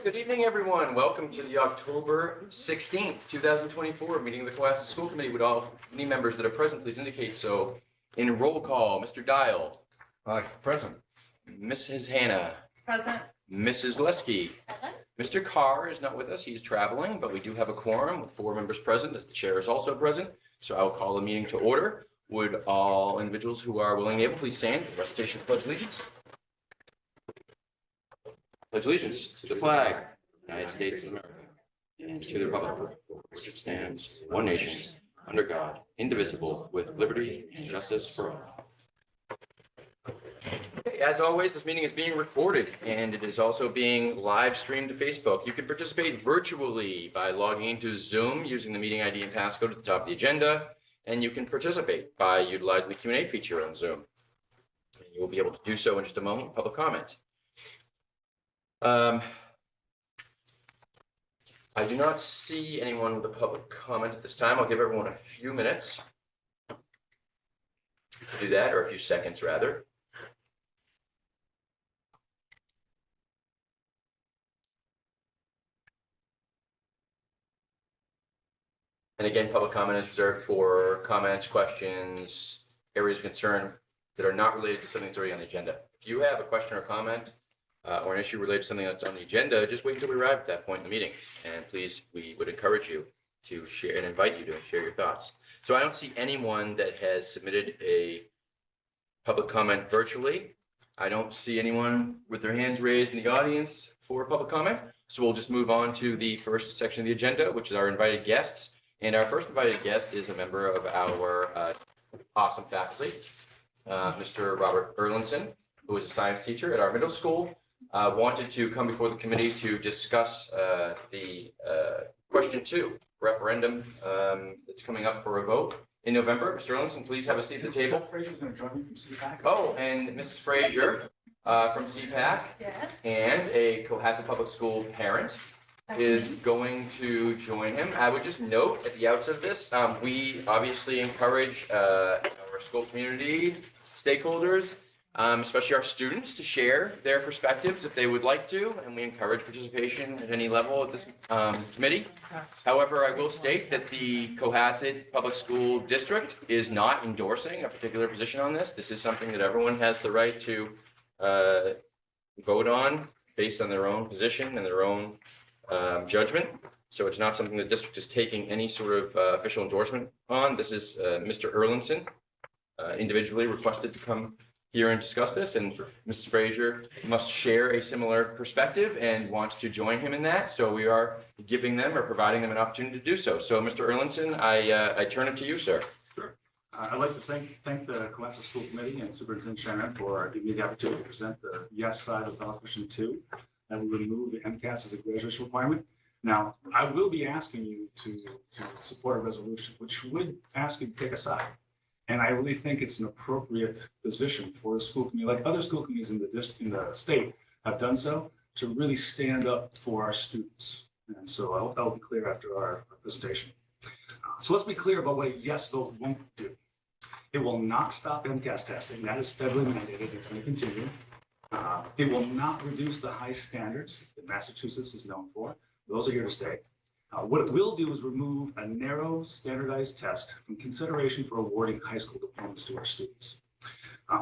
Good evening, everyone. Welcome to the October 16th, 2024 meeting of the Cohasset School Committee. Would all committee members that are present please indicate so in roll call? Mr. Dial. Aye, present. Mrs. Hannah. Present. Mrs. Leskey. Present. Mr. Carr is not with us. He's traveling, but we do have a quorum with 4 members present. The chair is also present. So I will call the meeting to order. Would all individuals who are willing and able please stand for the recitation of the Pledge of Allegiance. Pledge allegiance to the flag, United States of America, and to the republic which stands one nation, under God, indivisible, with liberty and justice for all. Okay, as always, this meeting is being recorded and it is also being live streamed to Facebook. You can participate virtually by logging into Zoom using the meeting ID and passcode at the top of the agenda, and you can participate by utilizing the Q&A feature on Zoom. You will be able to do so in just a moment with public comment. I do not see anyone with a public comment at this time. I'll give everyone a few minutes to do that, or a few seconds rather. And again, public comment is reserved for comments, questions, areas of concern that are not related to something that's already on the agenda. If you have a question or comment, or an issue related to something that's on the agenda, just wait until we arrive at that point in the meeting. And please, we would encourage you to share and invite you to share your thoughts. So I don't see anyone that has submitted a public comment virtually. I don't see anyone with their hands raised in the audience for public comment. So we'll just move on to the first section of the agenda, which is our invited guests. And our first invited guest is a member of our awesome faculty, Mr. Robert Erlinson, who is a science teacher at our middle school. Wanted to come before the committee to discuss the question 2 referendum that's coming up for a vote in November. Mr. Erlinson, please have a seat at the table. Fraser's going to join me from CPAC. Oh, and Mrs. Fraser from CPAC Yes. and a Cohasset Public School parent is going to join him. I would just note at the outset of this, we obviously encourage our school community stakeholders, especially our students, to share their perspectives if they would like to, and we encourage participation at any level at this committee. However, I will state that the Cohasset Public School District is not endorsing a particular position on this. This is something that everyone has the right to vote on based on their own position and their own judgment. So it's not something the district is taking any sort of official endorsement on. This is Mr. Erlinson individually requested to come here and discuss this, and Mrs. Fraser must share a similar perspective and wants to join him in that. So we are giving them or providing them an opportunity to do so. So Mr. Erlinson, I turn it to you, sir. Sure. I'd like to thank the Cohasset School Committee and Superintendent Shannon for giving me the opportunity to present the yes side of ballot question 2, that would remove the MCAS as a graduation requirement. Now, I will be asking you to support a resolution, which would ask you to take a side. And I really think it's an appropriate position for a school committee, like other school committees in the state have done so, to really stand up for our students. And so I hope that will be clear after our presentation. So let's be clear about what a yes vote won't do. It will not stop MCAS testing. That is federally mandated. It's going to continue. It will not reduce the high standards that Massachusetts is known for. Those are here to stay. What it will do is remove a narrow standardized test from consideration for awarding high school diplomas to our students.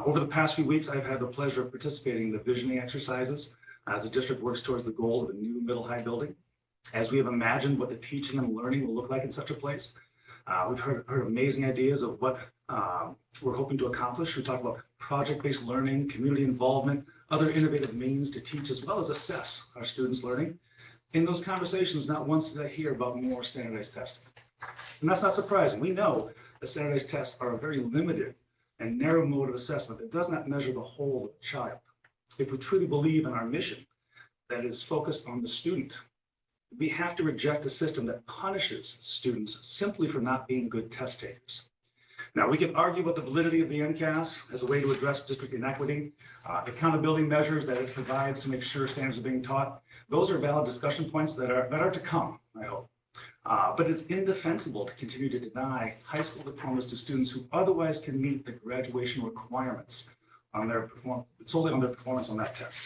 Over the past few weeks, I've had the pleasure of participating in the visioning exercises as the district works towards the goal of a new middle high building. As we have imagined what the teaching and learning will look like in such a place, we've heard amazing ideas of what we're hoping to accomplish. We talk about project-based learning, community involvement, other innovative means to teach as well as assess our students' learning. In those conversations, not once did I hear about more standardized testing. And that's not surprising. We know that standardized tests are a very limited and narrow mode of assessment that does not measure the whole of the child. If we truly believe in our mission that is focused on the student, we have to reject a system that punishes students simply for not being good test takers. Now, we can argue about the validity of the MCAS as a way to address district inequity, accountability measures that it provides to make sure standards are being taught. Those are valid discussion points that are to come, I hope. But it's indefensible to continue to deny high school diplomas to students who otherwise can meet the graduation requirements on their solely on their performance on that test.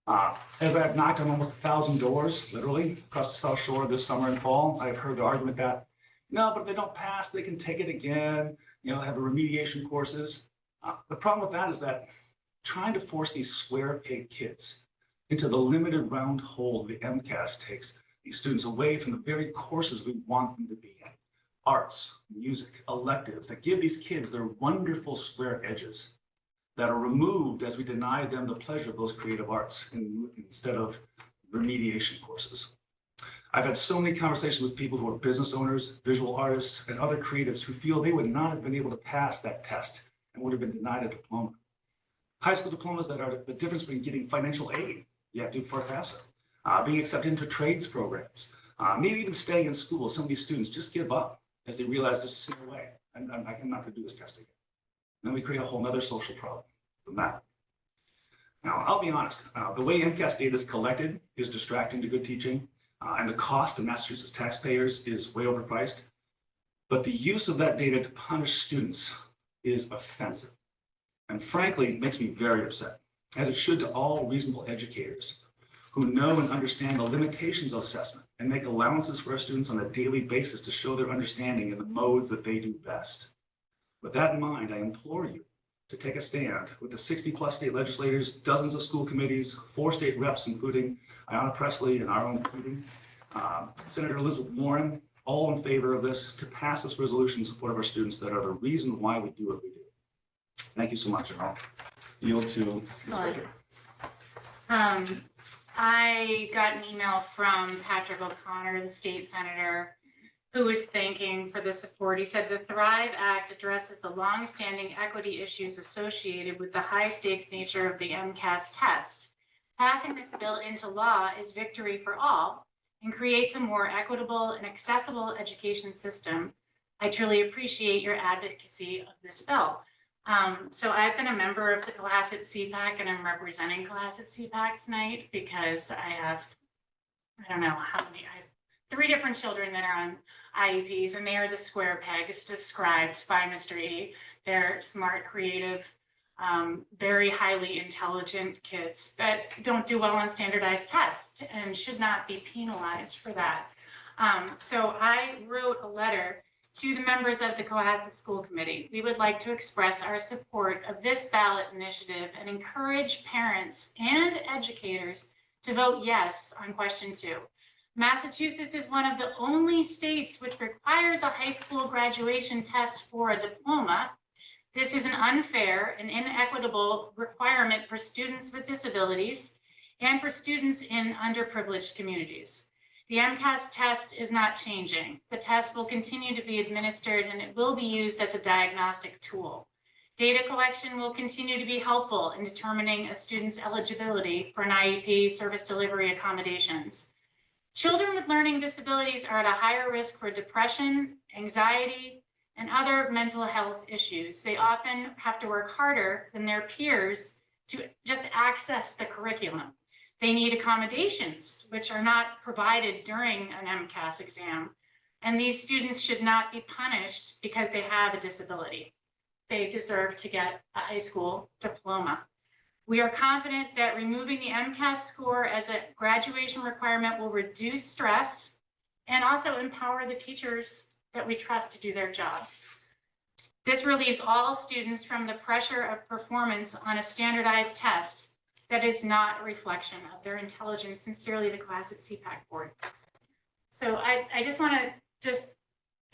As I've knocked on almost 1,000 doors, literally, across the South Shore this summer and fall, I've heard the argument that, no, but if they don't pass, they can take it again, they have the remediation courses. The problem with that is that trying to force these square peg kids into the limited round hole the MCAS takes these students away from the very courses we want them to be in. Arts, music, electives that give these kids their wonderful square edges that are removed as we deny them the pleasure of those creative arts instead of remediation courses. I've had so many conversations with people who are business owners, visual artists, and other creatives who feel they would not have been able to pass that test and would have been denied a diploma. High school diplomas that are the difference between getting financial aid, for FAFSA, being accepted into trades programs, maybe even staying in school. Some of these students just give up as they realize this is no way, and I'm not going to do this test again. And then we create a whole other social problem from that. Now, I'll be honest, the way MCAS data is collected is distracting to good teaching, and the cost to Massachusetts taxpayers is way overpriced. But the use of that data to punish students is offensive. And frankly, it makes me very upset, as it should to all reasonable educators who know and understand the limitations of assessment and make allowances for our students on a daily basis to show their understanding in the modes that they do best. With that in mind, I implore you to take a stand with the 60+ state legislators, dozens of school committees, 4 state reps, including Ayanna Pressley and our own meeting, Senator Elizabeth Warren, all in favor of this, to pass this resolution in support of our students that are the reason why we do what we do. Thank you so much, and I'll yield to Ms. Fraser. I got an email from Patrick O'Connor, the state senator, who was thanking for the support. He said the Thrive Act addresses the long-standing equity issues associated with the high-stakes nature of the MCAS test. Passing this bill into law is victory for all and creates a more equitable and accessible education system. I truly appreciate your advocacy of this bill. So I've been a member of the Cohasset CPAC, and I'm representing Cohasset CPAC tonight because I have, I don't know how many, I have 3 different children that are on IEPs, and they are the square pegs described by Mr. E. They're smart, creative, very highly intelligent kids that don't do well on standardized tests and should not be penalized for that. So I wrote a letter to the members of the Cohasset School Committee. We would like to express our support of this ballot initiative and encourage parents and educators to vote yes on question 2. Massachusetts is one of the only states which requires a high school graduation test for a diploma. This is an unfair and inequitable requirement for students with disabilities and for students in underprivileged communities. The MCAS test is not changing. The test will continue to be administered, and it will be used as a diagnostic tool. Data collection will continue to be helpful in determining a student's eligibility for an IEP service delivery accommodations. Children with learning disabilities are at a higher risk for depression, anxiety, and other mental health issues. They often have to work harder than their peers to just access the curriculum. They need accommodations, which are not provided during an MCAS exam. And these students should not be punished because they have a disability. They deserve to get a high school diploma. We are confident that removing the MCAS score as a graduation requirement will reduce stress and also empower the teachers that we trust to do their job. This relieves all students from the pressure of performance on a standardized test that is not a reflection of their intelligence. Sincerely, the Cohasset CPAC board. So I just want to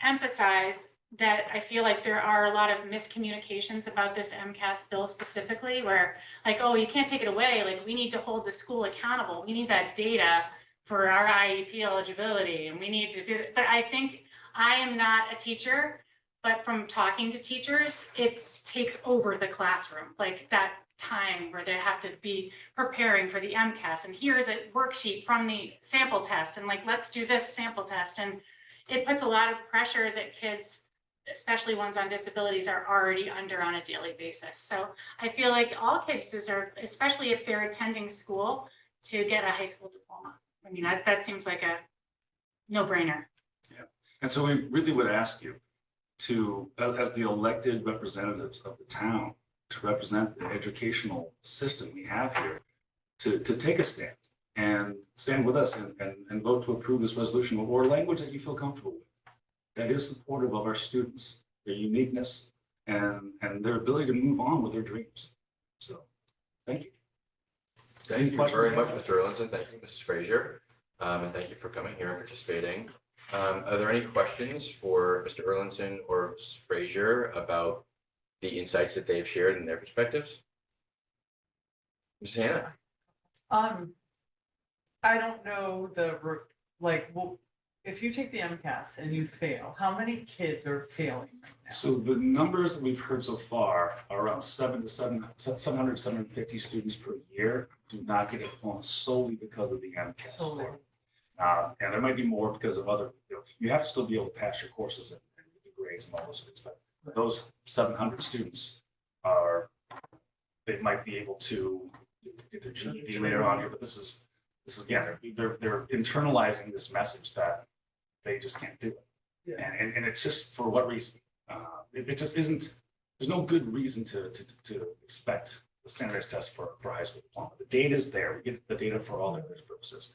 emphasize that I feel like there are a lot of miscommunications about this MCAS bill specifically, where like, oh, you can't take it away. Like, we need to hold the school accountable. We need that data for our IEP eligibility, and we need to do it. But I think I am not a teacher, but from talking to teachers, it takes over the classroom, like that time where they have to be preparing for the MCAS, and here's a worksheet from the sample test, and like, let's do this sample test. And it puts a lot of pressure that kids, especially ones on disabilities, are already under on a daily basis. So I feel like all kids deserve, especially if they're attending school, to get a high school diploma. I mean, that seems like a no-brainer. Yeah, and so we really would ask you to, as the elected representatives of the town, to represent the educational system we have here, to take a stand and stand with us and vote to approve this resolution or language that you feel comfortable with, that is supportive of our students, their uniqueness, and their ability to move on with their dreams. So, thank you. Thank you very much, Mr. Erlinson. Thank you, Mrs. Frazier. And thank you for coming here and participating. Are there any questions for Mr. Erlinson or Mrs. Frazier about the insights that they've shared and their perspectives? Ms. Hannah? I don't know well, if you take the MCAS and you fail, how many kids are failing right now? So the numbers that we've heard so far are around 750 students per year do not get a diploma solely because of the MCAS score. And there might be more because of other, you have to still be able to pass your courses and the grades and all those things, but those 700 students they might be able to get their GED later on here, but this is yeah, they're internalizing this message that they just can't do it. Yeah. And it's just for what reason? It just isn't, there's no good reason to expect the standardized test for high school diploma. The data is there. We get the data for all their purposes,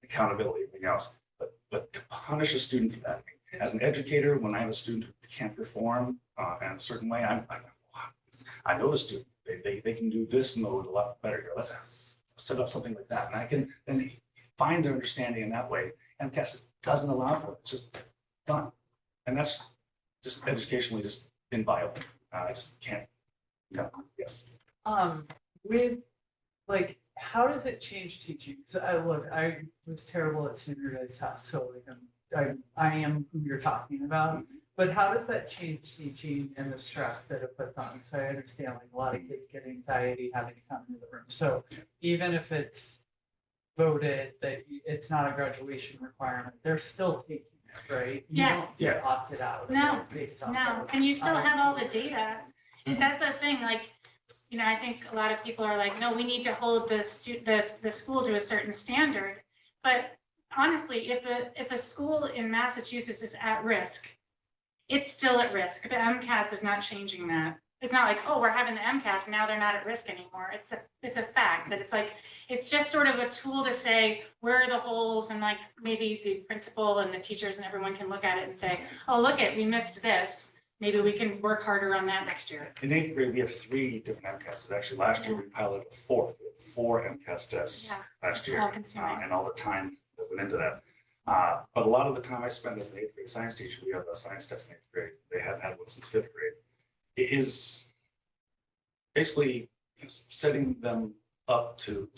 accountability, everything else. But to punish a student for that, as an educator, when I have a student who can't perform in a certain way, I know the student. They can do this mode a lot better here. Let's set up something like that. And I can then find their understanding in that way. MCAS doesn't allow for it. It's just done. And that's just educationally just inviolable. I just can't. No, yes. With how does it change teaching? So I was terrible at standardized tests, so I am who you're talking about. But how does that change teaching and the stress that it puts on? So I understand a lot of kids get anxiety having to come into the room. So even if it's voted that it's not a graduation requirement, they're still taking it, right? You Yes. don't get opted out. No, based on No, vote. and you still have all the data. That's the thing, I think a lot of people are like, no, we need to hold the school to a certain standard. But honestly, if a school in Massachusetts is at risk, it's still at risk. The MCAS is not changing that. It's not like, oh, we're having the MCAS, now they're not at risk anymore. It's a fact that it's just sort of a tool to say, where are the holes? And maybe the principal and the teachers and everyone can look at it and say, oh, we missed this. Maybe we can work harder on that next year. In 8th grade, we have 3 different MCASs. Actually, last year we piloted a 4th. We had 4 MCAS tests last year, and all the time that went into that. But a lot of the time I spent as an 8th grade science teacher, we have a science test in 8th grade. They hadn't had one since 5th grade. It is basically setting them up to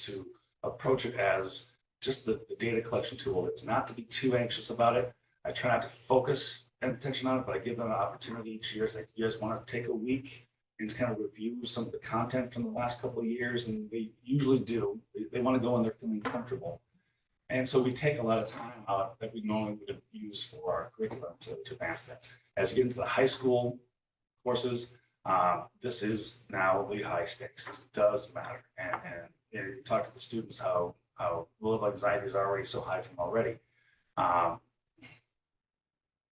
approach it as just the data collection tool. It's not to be too anxious about it. I try not to focus attention on it, but I give them an opportunity each year. It's like, you guys want to take a week and just kind of review some of the content from the last couple of years, and they usually do. They want to go and they're feeling comfortable. And so we take a lot of time out that we normally would use for our curriculum to advance that. As you get into the high school courses, this is now the high stakes. This does matter. And you talk to the students how level of anxiety is already so high from already.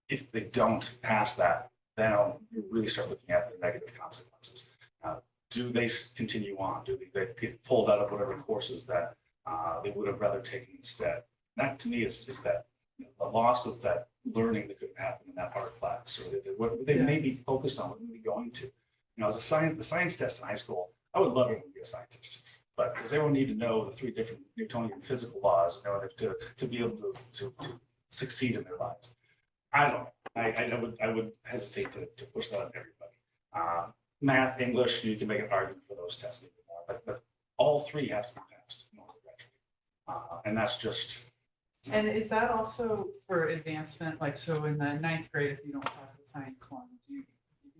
If they don't pass that, then you really start looking at the negative consequences. Do they continue on? Do they get pulled out of whatever courses that they would have rather taken instead? That to me is that the loss of that learning that could happen in that art class, or what they may be focused on, what they be going to. As the science test in high school, I would love it to be a scientist, but because everyone need to know the 3 different Newtonian physical laws in order to be able to succeed in their lives. I don't know. I would hesitate to push that on everybody. Math, English, you can make an argument for those tests maybe more, but all 3 have to be passed in order to graduate. And that's just. And is that also for advancement? So in the 9th grade, if you don't pass the science one,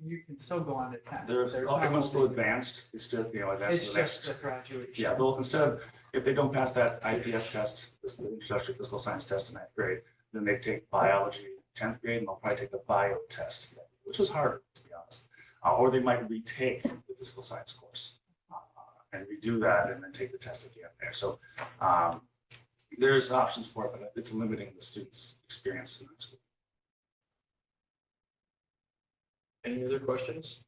you can still go on to 10th. Everyone's still advanced. It's just, advanced to the next. It's just the graduation. Yeah, well, instead of, if they don't pass that IPS test, this is the introductory physical science test in 9th grade, then they take biology 10th grade, and they'll probably take the bio test, which is harder, to be honest. Or they might retake the physical science course and redo that and then take the test again there. So there's options for it, but it's limiting the students' experience in high school. Any other questions?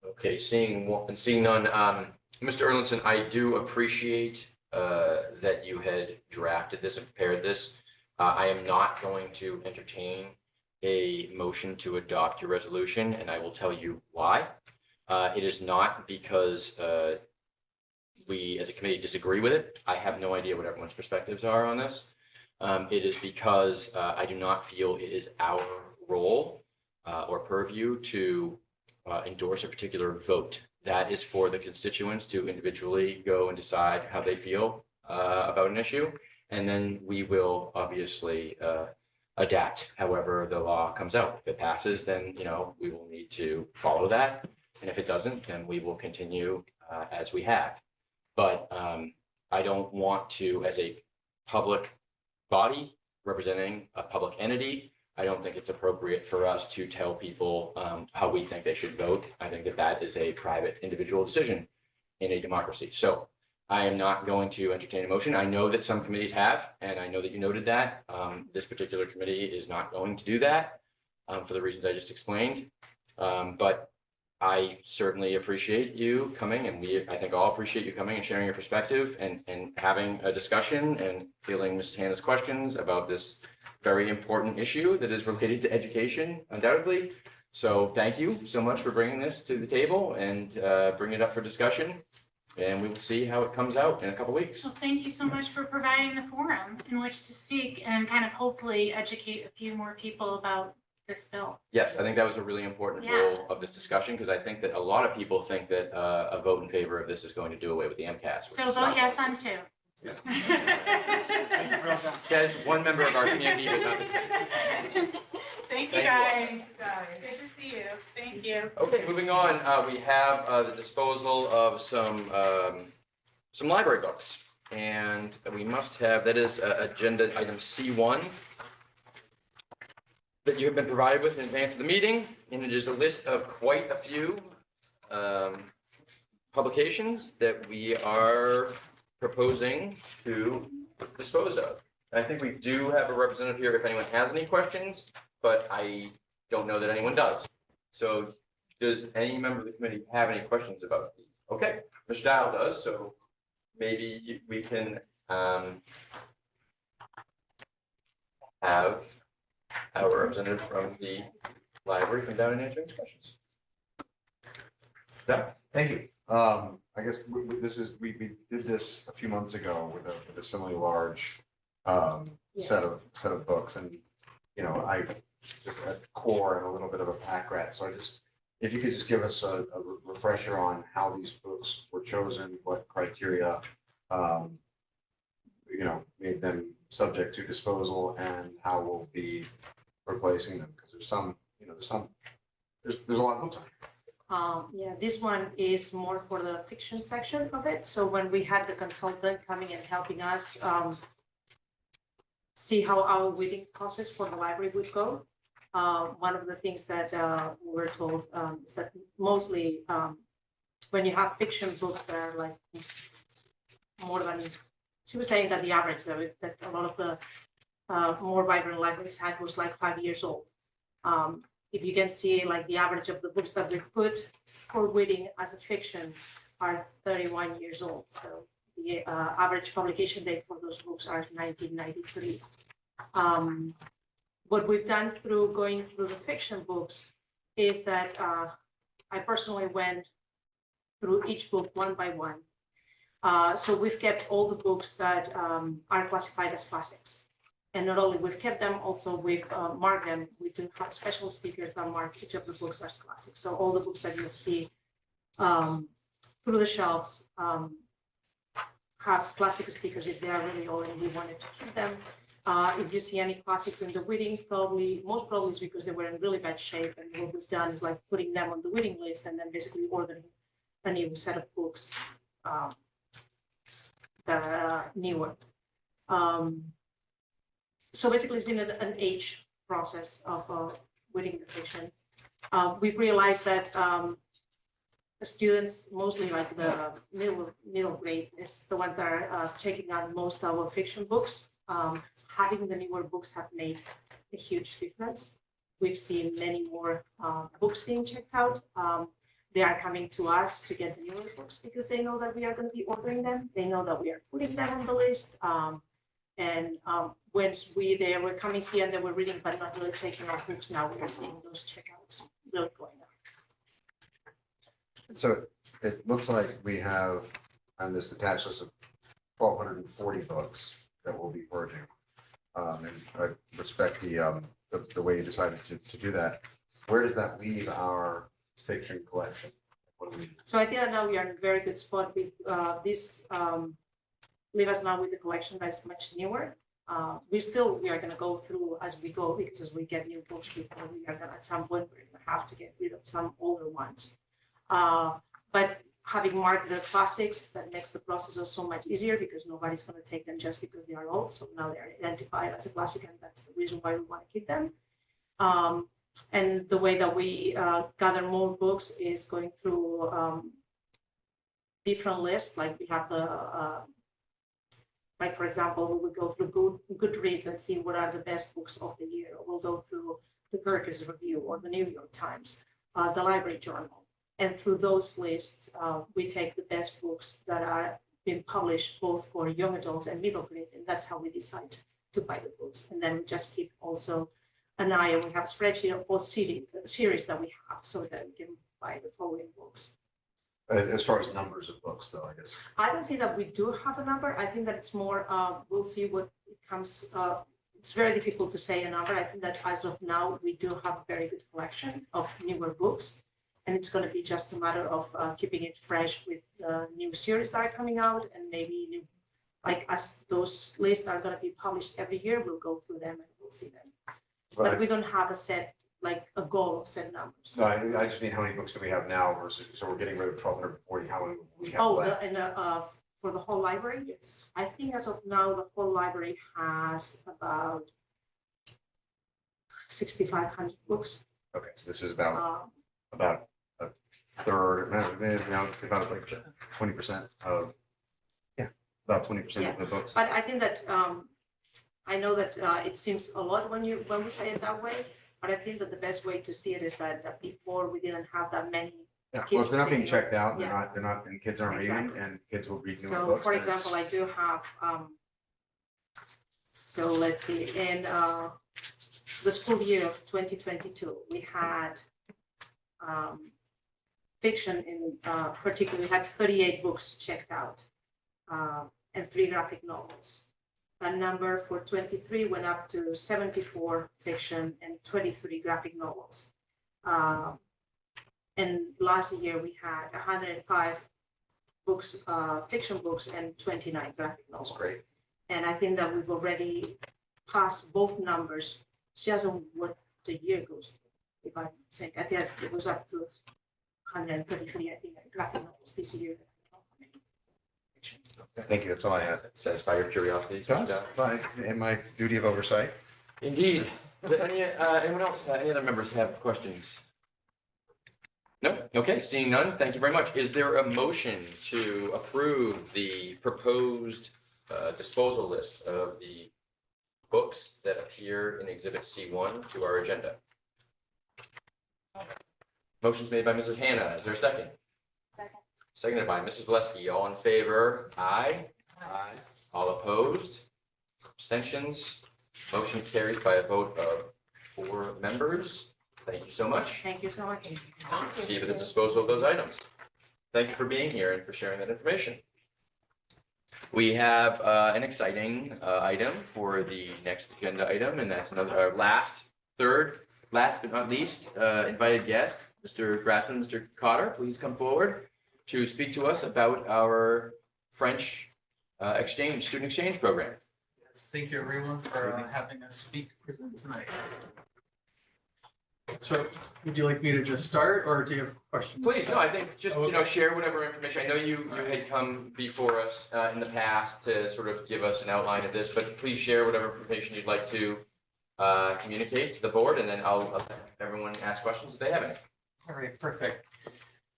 Okay, seeing none, Mr. Erlinson, I do appreciate that you had drafted this and prepared this. I am not going to entertain a motion to adopt your resolution, and I will tell you why. It is not because we as a committee disagree with it. I have no idea what everyone's perspectives are on this. It is because I do not feel it is our role or purview to endorse a particular vote. That is for the constituents to individually go and decide how they feel about an issue. And then we will obviously adapt however the law comes out. If it passes, then, we will need to follow that. And if it doesn't, then we will continue as we have. But I don't want to, as a public body representing a public entity, I don't think it's appropriate for us to tell people how we think they should vote. I think that that is a private individual decision in a democracy. So I am not going to entertain a motion. I know that some committees have, and I know that you noted that. This particular committee is not going to do that for the reasons I just explained. But I certainly appreciate you coming, and I think all appreciate you coming and sharing your perspective and having a discussion and fielding Mrs. Hannah's questions about this very important issue that is related to education, undoubtedly. So thank you so much for bringing this to the table and bringing it up for discussion. And we will see how it comes out in a couple weeks. Well, thank you so much for providing the forum in which to speak and kind of hopefully educate a few more people about this bill. Yes, I think that was a really important role of this discussion, because I think that a lot of people think that a vote in favor of this is going to do away with the MCAS. So vote yes on two. Yeah. Says one member of our community, but not the same. Thank Thank you, you. guys. Good to see you. Thank you. Okay, moving on, we have the disposal of some library books. And we must have, that is agenda item C1 that you have been provided with in advance of the meeting. And it is a list of quite a few publications that we are proposing to dispose of. And I think we do have a representative here if anyone has any questions, but I don't know that anyone does. So does any member of the committee have any questions about these? Okay, Mr. Dial does, so maybe we can have our representative from the library come down and answer these questions. Yeah. Thank you. I guess we did this a few months ago with a similarly large set of books, and I just had core and a little bit of a pack rat. So if you could just give us a refresher on how these books were chosen, what criteria made them subject to disposal, and how we'll be replacing them, because there's a lot of books on it. This one is more for the fiction section of it. So when we had the consultant coming and helping us see how our reading process for the library would go, one of the things that we were told is that mostly when you have fiction books that are like more than, she was saying that the average that a lot of the more vibrant libraries had was like 5 years old. If you can see, like, the average of the books that we put for reading as a fiction are 31 years old. So the average publication date for those books are 1993. What we've done through going through the fiction books is that I personally went through each book one by one. So we've kept all the books that are classified as classics. And not only we've kept them, also we've marked them. We do have special stickers that mark each of the books as classics. So all the books that you'll see through the shelves have classic stickers if they are really old, and we wanted to keep them. If you see any classics in the reading, most probably is because they were in really bad shape. And what we've done is like putting them on the reading list and then basically ordering a new set of books that are newer. So basically, it's been an age process of reading the fiction. We've realized that the students, mostly like the middle grade, is the ones that are checking out most of our fiction books. Having the newer books have made a huge difference. We've seen many more books being checked out. they are coming to us to get the newer books because they know that we are going to be ordering them. They know that we are putting them on the list. Once they were coming here and they were reading but not really taking our books, now we are seeing those checkouts really going up. So it looks like we have on this attached list of 1,240 books that we'll be purging. And I respect the way you decided to do that. Where does that leave our fiction collection? What do we? So I think that now we are in a very good spot with this, leave us now with the collection that's much newer. We are gonna go through as we go, because as we get new books, we are gonna, at some point, we're gonna have to get rid of some older ones. But having marked the classics, that makes the process also much easier because nobody's gonna take them just because they are old. So now they're identified as a classic, and that's the reason why we wanna keep them. And the way that we gather more books is going through different lists. Like we have like for example, we will go through Goodreads and see what are the best books of the year. We'll go through the Perkins Review or the New York Times, the Library Journal. And through those lists, we take the best books that are being published both for young adults and middle grade. And that's how we decide to buy the books. And then we just keep also an eye, and we have a spreadsheet of both series that we have so that we can buy the following books. As far as numbers of books, though, I guess. I don't think that we do have a number. I think that it's more, we'll see what it comes. It's very difficult to say a number. I think that as of now, we do have a very good collection of newer books. And it's going to be just a matter of keeping it fresh with the new series that are coming out, and maybe new, like as those lists are going to be published every year, we'll go through them and we'll see them. But we don't have a set, like a goal of set numbers. No, I just mean how many books do we have now versus, so we're getting rid of 1,240, how many we have Oh, left? for the whole library? Yes. I think as of now, the whole library has about 6,500 books. Okay, so this is about Um, a third, now about like 20% of, yeah, about 20% of the books. But I think that, I know that it seems a lot when we say it that way, but I think that the best way to see it is that before we didn't have that many. Yeah, well, kids if they're not being checking checked out, Yeah. they're not, and kids aren't reading, Exactly. and kids will read newer So books. for then it's- example, I do have, so let's see, in the school year of 2022, we had fiction in particular, we had 38 books checked out and 3 graphic novels. That number for 23 went up to 74 fiction and 23 graphic novels. And last year we had 105 books, fiction books, and 29 graphic novels. That's great. And I think that we've already passed both numbers just on what the year goes through. If I think, I think it was up to 133, I think, graphic novels this year. Thank you, that's all I had. Satisfy your curiosity. In my duty of oversight. Indeed. Does anyone else, any other members have questions? No? Okay, seeing none, thank you very much. Is there a motion to approve the proposed disposal list of the books that appear in Exhibit C1 to our agenda? Motion's made by Mrs. Hannah. Is there a second? Second. Seconded by Mrs. Valesky. All in favor? Aye. Aye. All opposed? Abstentions? Motion carries by a vote of 4 members. Thank you so much. Thank you so much. See you at the disposal of those items. Thank you for being here and for sharing that information. We have an exciting item for the next agenda item, and that's another last but not least, invited guest, Mr. Grassman, Mr. Cotter, please come forward to speak to us about our French student exchange program. Yes, thank you everyone for having us present tonight. So would you like me to just start or do you have questions? Please, no, I think just, Okay. share whatever information. I know you had come before us in the past to sort of give us an outline of this, but please share whatever information you'd like to communicate to the board, and then I'll let everyone ask questions if they have any. All right, perfect.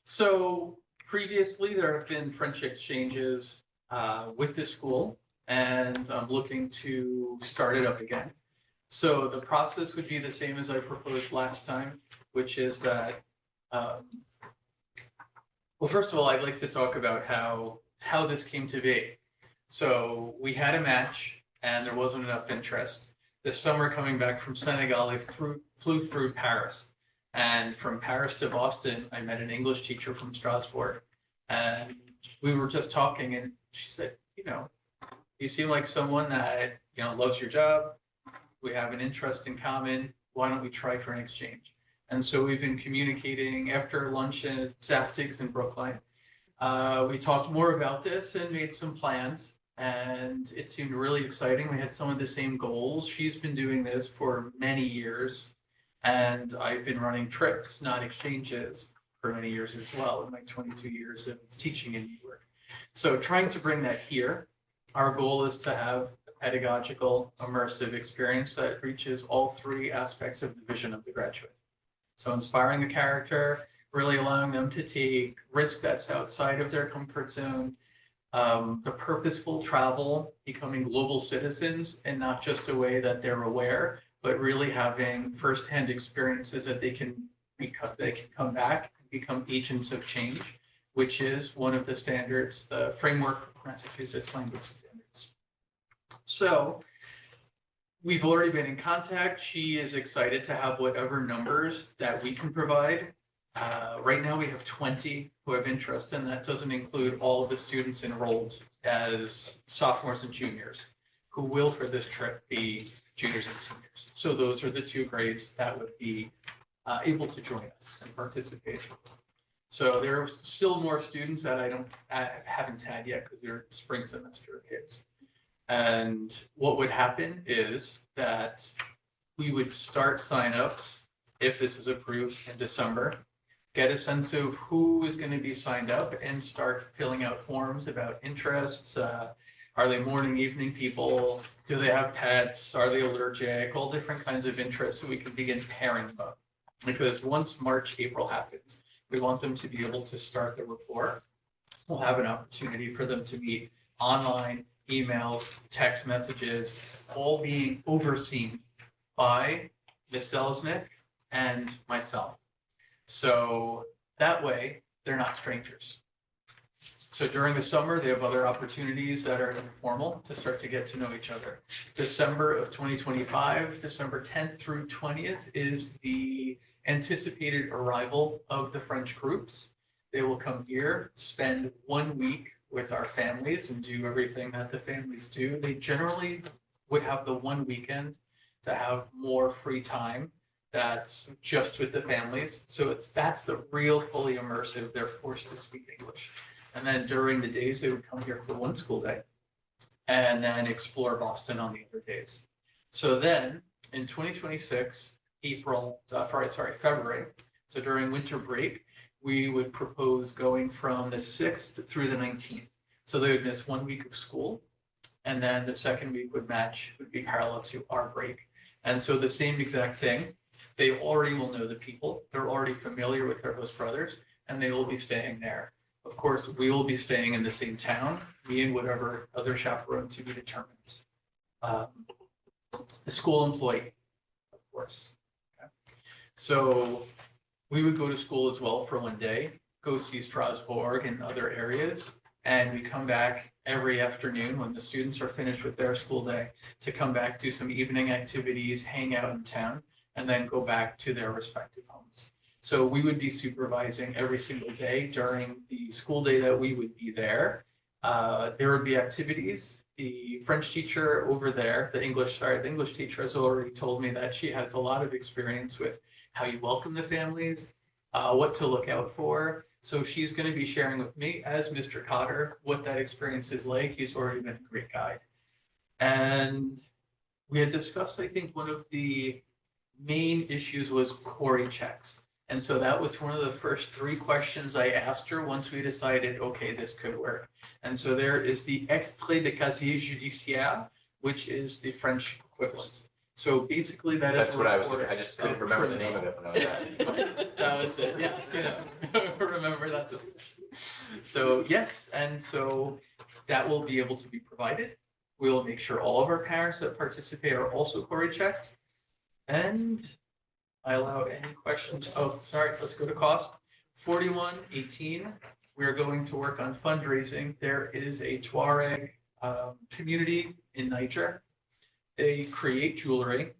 So previously there have been French exchanges with this school, and I'm looking to start it up again. So the process would be the same as I proposed last time, which is that Well, first of all, I'd like to talk about how this came to be. So we had a match and there wasn't enough interest. This summer, coming back from Senegal, I flew through Paris. And from Paris to Boston, I met an English teacher from Strasbourg. And we were just talking and she said, you seem like someone that, loves your job. We have an interest in common. Why don't we try for an exchange? And so we've been communicating after lunch at Zaftig's in Brookline. We talked more about this and made some plans, and it seemed really exciting. We had some of the same goals. She's been doing this for many years, and I've been running trips, not exchanges, for many years as well in my 22 years of teaching in New York. So trying to bring that here, our goal is to have a pedagogical, immersive experience that reaches all three aspects of the vision of the graduate. So inspiring the character, really allowing them to take risk that's outside of their comfort zone, the purposeful travel, becoming global citizens, and not just a way that they're aware, but really having firsthand experiences that they can come back and become agents of change, which is one of the standards, the framework of Massachusetts language standards. So we've already been in contact. She is excited to have whatever numbers that we can provide. Right now we have 20 who have interest, and that doesn't include all of the students enrolled as sophomores and juniors, who will for this trip be juniors and seniors. So those are the two grades that would be able to join us and participate. So there are still more students that I haven't had yet because they're spring semester kids. And what would happen is that we would start signups if this is approved in December, get a sense of who is going to be signed up and start filling out forms about interests. Are they morning, evening people? Do they have pets? Are they allergic? All different kinds of interests so we can begin pairing them up. Because once March, April happens, we want them to be able to start the rapport. We'll have an opportunity for them to meet online, emails, text messages, all being overseen by Ms. Selznick and myself. So that way, they're not strangers. So during the summer, they have other opportunities that are informal to start to get to know each other. December of 2025, December 10th through 20th is the anticipated arrival of the French groups. They will come here, spend 1 week with our families and do everything that the families do. They generally would have the one weekend to have more free time that's just with the families. So that's the real fully immersive. They're forced to speak English. And then during the days, they would come here for one school day and then explore Boston on the other days. So then in 2026, February, so during winter break, we would propose going from the 6th through the 19th. So they would miss 1 week of school, and then the second week would be parallel to our break. And so the same exact thing, they already will know the people, they're already familiar with their host brothers, and they will be staying there. Of course, we will be staying in the same town, me and whatever other chaperone to be determined. The school employee, of course. Okay. So we would go to school as well for 1 day, go see Strasbourg and other areas, and we come back every afternoon when the students are finished with their school day to come back, do some evening activities, hang out in town, and then go back to their respective homes. So we would be supervising every single day during the school day that we would be there. There would be activities. The French teacher over there, the English teacher has already told me that she has a lot of experience with how you welcome the families, what to look out for. So she's going to be sharing with me as Mr. Cotter what that experience is like. He's already been a great guide. And we had discussed, I think, one of the main issues was query checks. And so that was one of the first 3 questions I asked her once we decided, okay, this could work. And so there is the extrait de casier judiciaire, which is the French equivalent. So basically that is. That's what I was looking, I just couldn't remember the name of it when I was at it. That was it, yes, remember that discussion. So yes, and so that will be able to be provided. We will make sure all of our parents that participate are also query checked. And I allow any questions. Oh, sorry, let's go to cost. 4118 we're going to work on fundraising. There is a Tuareg community in Niger. They create jewelry.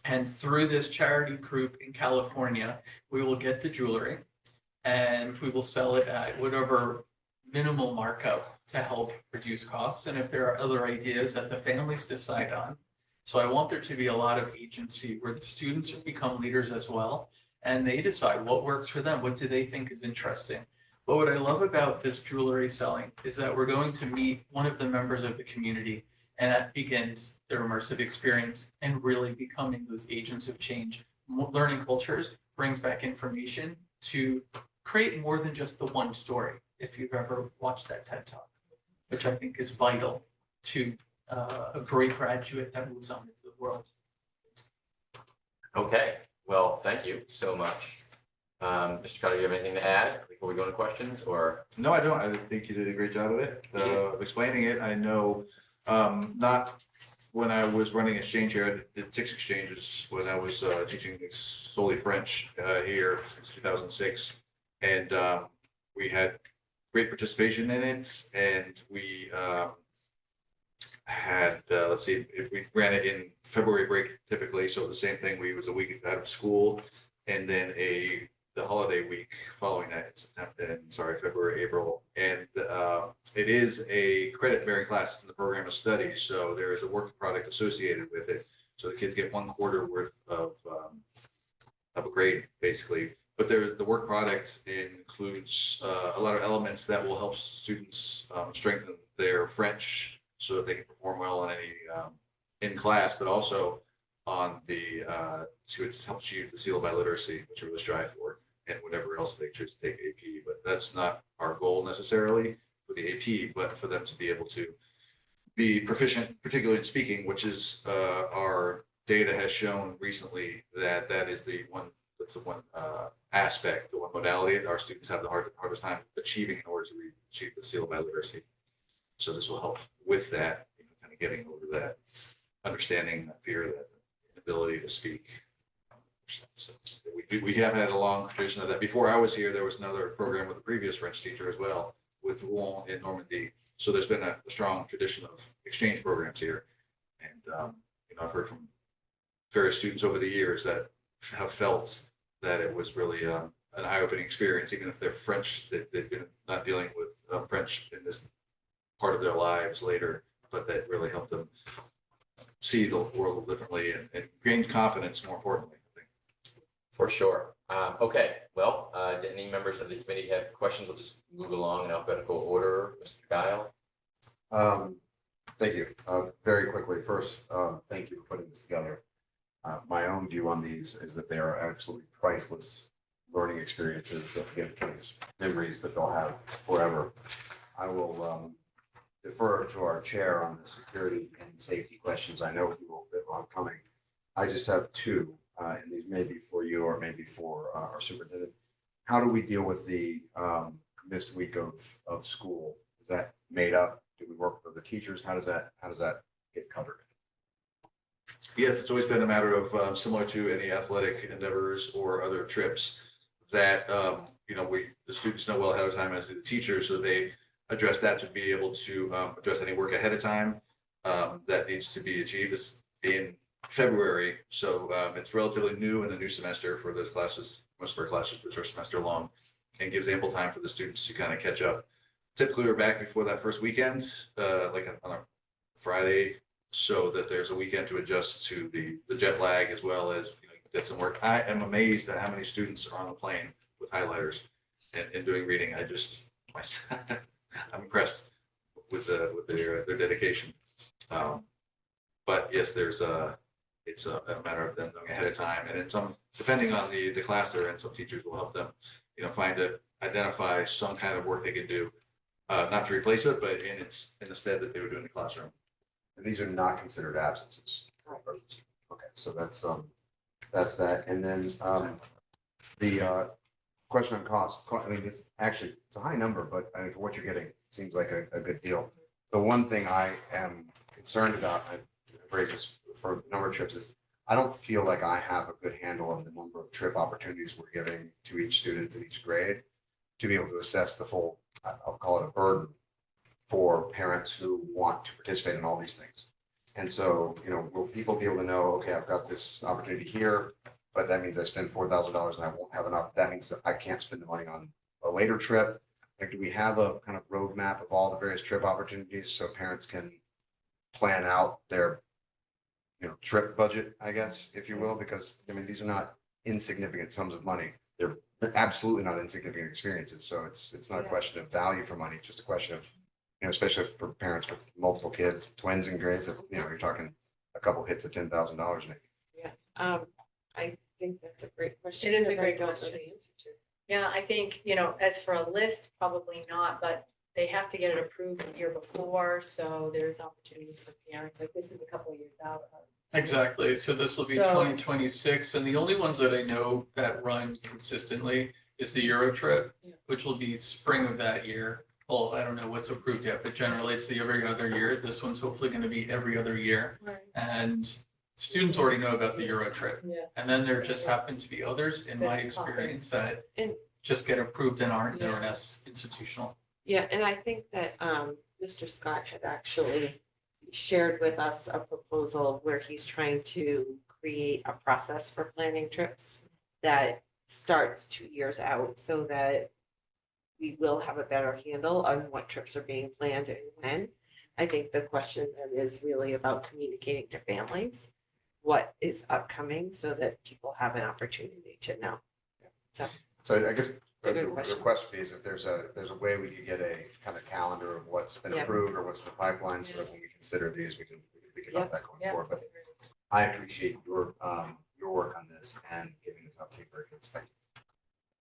And through this charity group in California, we will get the jewelry and we will sell it at whatever minimal markup to help reduce costs. And if there are other ideas that the families decide on. So I want there to be a lot of agency where the students become leaders as well. And they decide what works for them. What do they think is interesting? But what I love about this jewelry selling is that we're going to meet one of the members of the community, and that begins their immersive experience and really becoming those agents of change. Learning cultures brings back information to create more than just the one story, if you've ever watched that TED Talk, which I think is vital to a great graduate that moves on into the world. Okay, well, thank you so much. Mr. Cutter, you have anything to add before we go into questions, or? No, I don't. I think you did a great job of it, of explaining it. I know, not when I was running exchange here, I did 6 exchanges when I was teaching solely French here since 2006. And we had great participation in it. And we had, let's see, if we ran it in February break typically. So the same thing, we was a week out of school and then the holiday week following that in February, April. And it is a credit bearing class. It's in the program of study. So there is a work product associated with it. So the kids get 1 quarter worth of a grade basically. But the work product includes a lot of elements that will help students strengthen their French so that they can perform well on any in class, but also on the to help achieve the seal of biliteracy, which we really strive for, and whatever else they choose to take AP. But that's not our goal necessarily for the AP, but for them to be able to be proficient, particularly in speaking, which is our data has shown recently that is the one. That's the one aspect, the one modality that our students have the hardest time achieving in order to achieve the seal of biliteracy. So this will help with that, kind of getting over that understanding, that fear, that inability to speak. So we have had a long tradition of that. Before I was here, there was another program with a previous French teacher as well, with Rouen in Normandy. So there's been a strong tradition of exchange programs here. And I've heard from various students over the years that have felt that it was really an eye-opening experience, even if they're French, they've been not dealing with French in this part of their lives later, but that really helped them see the world differently and gain confidence, more importantly, I think. For sure. Okay, well, do any members of the committee have questions? We'll just move along in alphabetical order. Mr. Guile? Thank you. Very quickly, first, thank you for putting this together. My own view on these is that they are absolutely priceless learning experiences that give kids memories that they'll have forever. I will defer to our chair on the security and safety questions. I know you will have coming. I just have 2, and these may be for you or maybe for our superintendent. How do we deal with the missed week of school? Is that made up? Do we work with the teachers? How does that get covered? Yes, it's always been a matter of similar to any athletic endeavors or other trips that the students know well ahead of time, as do the teachers, so they address that to be able to address any work ahead of time that needs to be achieved. This in February, so it's relatively new in the new semester for those classes. Most of our classes, which are semester long, and gives ample time for the students to kind of catch up. Typically, we're back before that first weekend, like on a Friday, so that there's a weekend to adjust to the jet lag, as well as get some work. I am amazed at how many students are on the plane with highlighters and doing reading. I'm impressed with their dedication. But yes, it's a matter of them knowing ahead of time, and in some, depending on the class they're in, some teachers will help them, identify some kind of work they can do, not to replace it, but in the stead that they were doing in the classroom. And these are not considered absences. Okay, so that's that. And then the question on cost. I mean, it's a high number, but I mean, for what you're getting, seems like a good deal. The one thing I am concerned about, I've raised this for a number of trips, is I don't feel like I have a good handle on the number of trip opportunities we're giving to each student in each grade. to be able to assess the full, I'll call it a burden for parents who want to participate in all these things. And so, will people be able to know, okay, I've got this opportunity here, but that means I spend $4,000 and I won't have enough. That means that I can't spend the money on a later trip. Like, do we have a kind of roadmap of all the various trip opportunities so parents can plan out their, trip budget, I guess, if you will? Because, these are not insignificant sums of money. They're absolutely not insignificant experiences. So it's not a question of value for money. It's just a question of, especially for parents with multiple kids, twins and grades, you're talking a couple hits of $10,000 maybe. I think that's a great question. It is a that I great don't know question. the answer to. Yeah, I think, as for a list, probably not, but they have to get it approved the year before, so there's opportunity for parents, like this is a couple of years out. Exactly. So this will be So- 2026, and the only ones that I know that run consistently is the Euro trip, Yeah. which will be spring of that year. Well, I don't know what's approved yet, but generally it's the every other year. This one's hopefully going to be every other year. Right. And students already know about the Euro trip. Yeah. And then there just happen to be others, in my That experience, that And- just get approved and aren't Yeah. known as institutional. Yeah, and I think that Mr. Scott had actually shared with us a proposal where he's trying to create a process for planning trips that starts 2 years out so that we will have a better handle on what trips are being planned and when. I think the question then is really about communicating to families what is upcoming so that people have an opportunity to know. So I guess the Good question. request would be is if there's a way we could get a kind of calendar of what's been Yeah. approved or what's in the pipeline, so that when we consider these, we can have that going Yeah. forward. But I appreciate your work on this and giving this opportunity for kids. Thank you.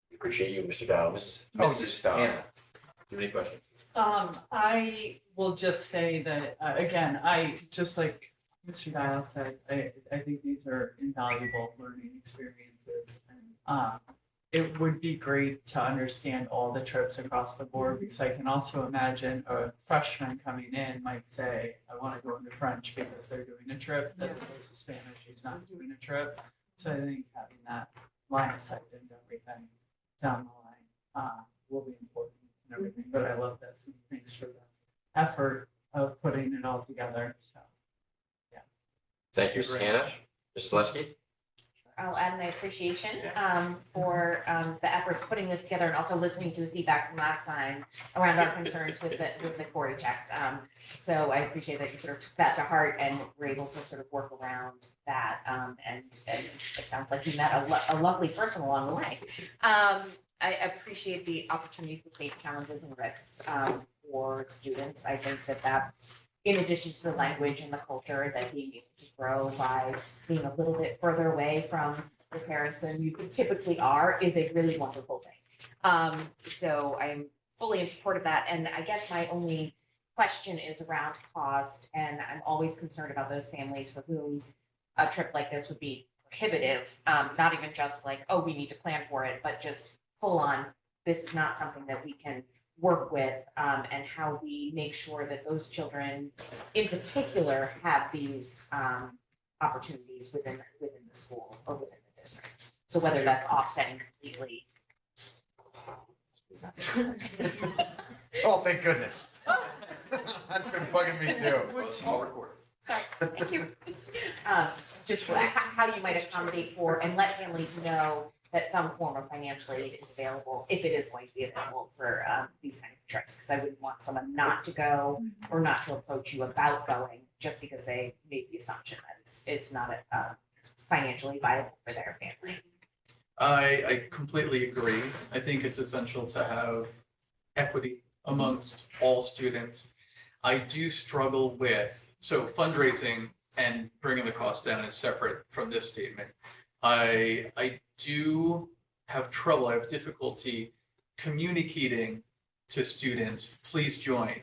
We appreciate you, Mr. Downs. Oh, Mrs. you stop. Hannah, do you have any questions? I will just say that, again, I, just like Mr. Dial said, I think these are invaluable learning experiences. And it would be great to understand all the trips across the board, because I can also imagine a freshman coming in might say, I want to go into French because they're doing a trip, as opposed to Spanish, who's not doing a trip. So I think having that line of sight into everything down the line will be important and everything. But I love this, and thanks for the effort of putting it all together, so. Thank you, Mrs. Hannah. Ms. Leskey? I'll add my appreciation for the efforts putting this together and also listening to the feedback from last time around our concerns with the Cory checks. So I appreciate that you sort of took that to heart and were able to sort of work around that. And it sounds like you met a lovely person along the way. I appreciate the opportunity for safe challenges and risks for students. I think that in addition to the language and the culture, that being able to grow by being a little bit further away from the parents than you typically are is a really wonderful thing. So I'm fully in support of that. And I guess my only question is around cost. And I'm always concerned about those families for whom a trip like this would be prohibitive. Not even just like, oh, we need to plan for it, but just full on, this is not something that we can work with, and how we make sure that those children in particular have these opportunities within the school or within the district. So whether that's offsetting completely. Oh, thank goodness. That's been bugging me too. Well, it's all recorded. Sorry, thank you. Just how you might accommodate for and let families know that some form of financial aid is available, if it is going to be available for these kind of trips. Because I wouldn't want someone not to go or not to approach you about going just because they made the assumption that it's not financially viable for their family. I completely agree. I think it's essential to have equity amongst all students. I do struggle with, so fundraising and bringing the cost down is separate from this statement. I do have trouble, I have difficulty communicating to students, please join.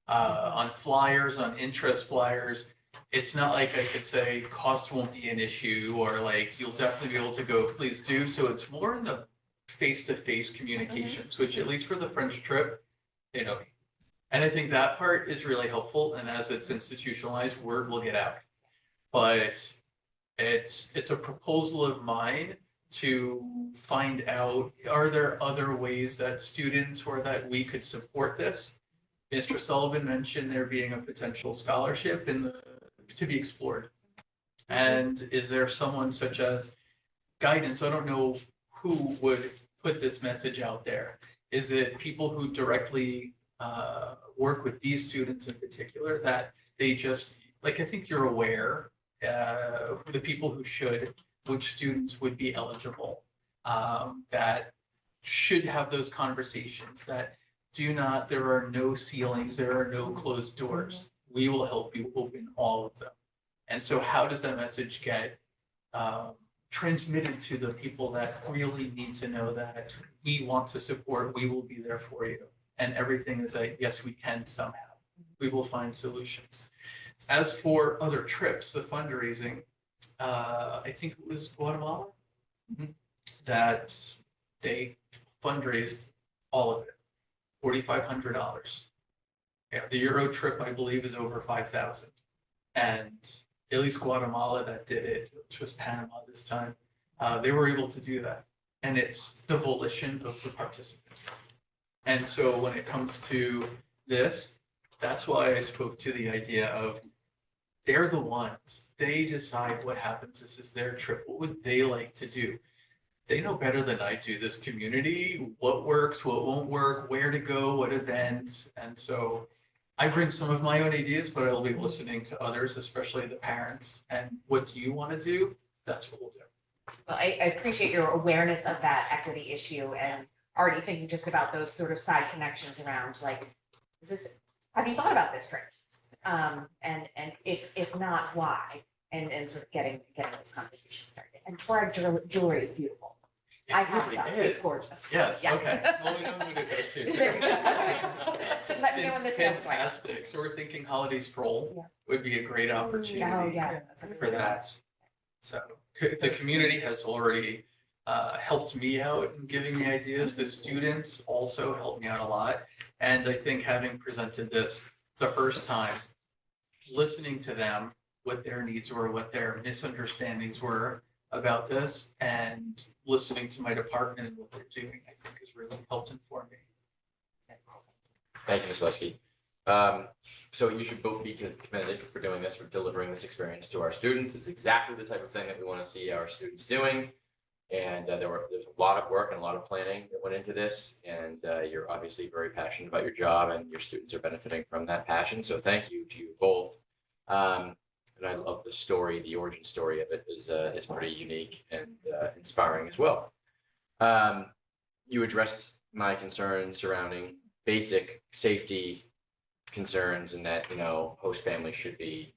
On flyers, on interest flyers, it's not like I could say cost won't be an issue or like you'll definitely be able to go, please do. So it's more in the face-to-face communications, which at least for the French trip, you know. And I think that part is really helpful. And as it's institutionalized, word will get out. But it's a proposal of mine to find out, are there other ways that students or that we could support this? Mr. Sullivan mentioned there being a potential scholarship to be explored. And is there someone such as guidance? I don't know who would put this message out there. Is it people who directly work with these students in particular that they just, like, I think you're aware, the people who should, which students would be eligible, that should have those conversations, that do not, there are no ceilings, there are no closed doors. We will help you open all of them. And so how does that message get transmitted to the people that really need to know that we want to support, we will be there for you. And everything is a, yes, we can somehow. We will find solutions. As for other trips, the fundraising, I think it was Guatemala, that they fundraised all of it, $4,500. Yeah, the Euro trip, I believe, is over 5,000. And at least Guatemala that did it, which was Panama this time, they were able to do that. And it's the volition of the participants. And so when it comes to this, that's why I spoke to the idea of they're the ones, they decide what happens. This is their trip. What would they like to do? They know better than I do this community, what works, what won't work, where to go, what events. And so I bring some of my own ideas, but I'll be listening to others, especially the parents. And what do you want to do? That's what we'll do. Well, I appreciate your awareness of that equity issue and already thinking just about those sort of side connections around, like, have you thought about this trip? And if not, why? And sort of getting those conversations started. And Torag jewelry is beautiful. I have some. It's gorgeous. Yes, Yeah. okay. Well, we know who to go to. There we go. Let me know when this goes away. Fantastic. So we're thinking holiday stroll Yeah. would be a great opportunity. Oh, yeah. That's a For that. So the community has already helped me out in giving me ideas. The students also helped me out a lot. And I think having presented this the first time, listening to them, what their needs were, what their misunderstandings were about this, and listening to my department and what they're doing, I think has really helped inform me. Thank you, Ms. Lusky. So you should both be commended for doing this, for delivering this experience to our students. It's exactly the type of thing that we want to see our students doing. And there's a lot of work and a lot of planning that went into this. And you're obviously very passionate about your job, and your students are benefiting from that passion. So thank you to you both. And I love the story, the origin story of it is pretty unique and inspiring as well. You addressed my concerns surrounding basic safety concerns, and that, host families should be,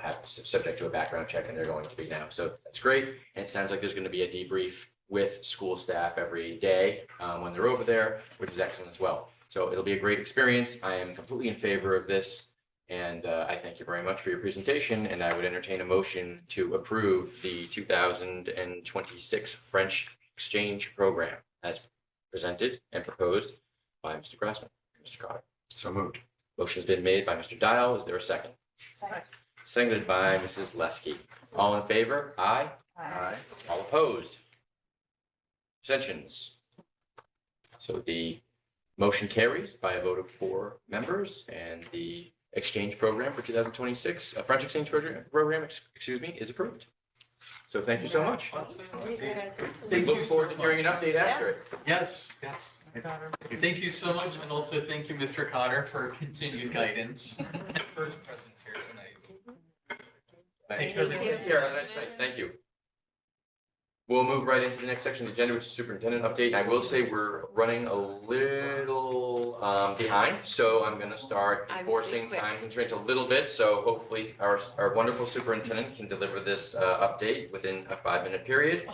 have subject to a background check, and they're going to be now. So that's great. And it sounds like there's going to be a debrief with school staff every day when they're over there, which is excellent as well. So it'll be a great experience. I am completely in favor of this. And I thank you very much for your presentation, and I would entertain a motion to approve the 2026 French Exchange Program as presented and proposed by Mr. Grassman. Mr. Cotter. So moved. Motion has been made by Mr. Dial. Is there a second? Second. Seconded by Mrs. Leskey. All in favor? Aye. Aye. All opposed? Abstentions? So the motion carries by a vote of 4 members, and the exchange program for 2026, French exchange program, is approved. So thank you so much. Thank Look you forward so to hearing an much. update after it. Yes, yes. Thank you so much, and also thank you, Mr. Cotter, for continued guidance. First presence here tonight. Take care. Have a nice night. Thank you. We'll move right into the next section of the agenda, which is superintendent update. I will say we're running a little behind, so I'm going to start I'm enforcing quick. time constraints a little bit. So hopefully our wonderful superintendent can deliver this update within a 5-minute period,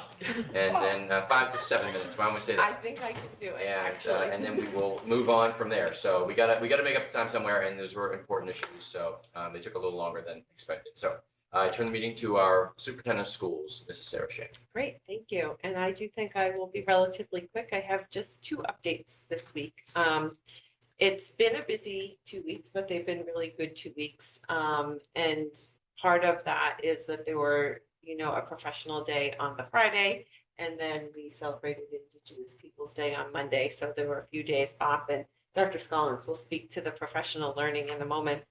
and then 5 to 7 minutes. Why don't we say I that? think I can do it, And actually. then we will move on from there. So we gotta make up the time somewhere, and those were important issues. So they took a little longer than expected. So I turn the meeting to our superintendent of schools, Mrs. Sarah Shane. Great, thank you. And I do think I will be relatively quick. I have just 2 updates this week. It's been a busy 2 weeks, but they've been really good 2 weeks. And part of that is that there were, a professional day on the Friday, And then we celebrated Indigenous Peoples' Day on Monday, so there were a few days off, and Dr. Scollins will speak to the professional learning in a moment.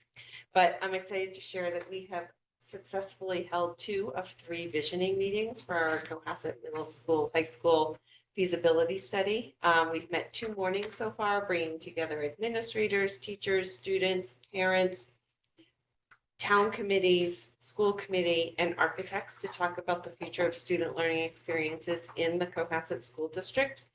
But I'm excited to share that we have successfully held 2 of 3 visioning meetings for our Cohasset Middle School, High School feasibility study. We've met 2 mornings so far, bringing together administrators, teachers, students, parents, town committees, school committee, and architects to talk about the future of student learning experiences in the Cohasset School District.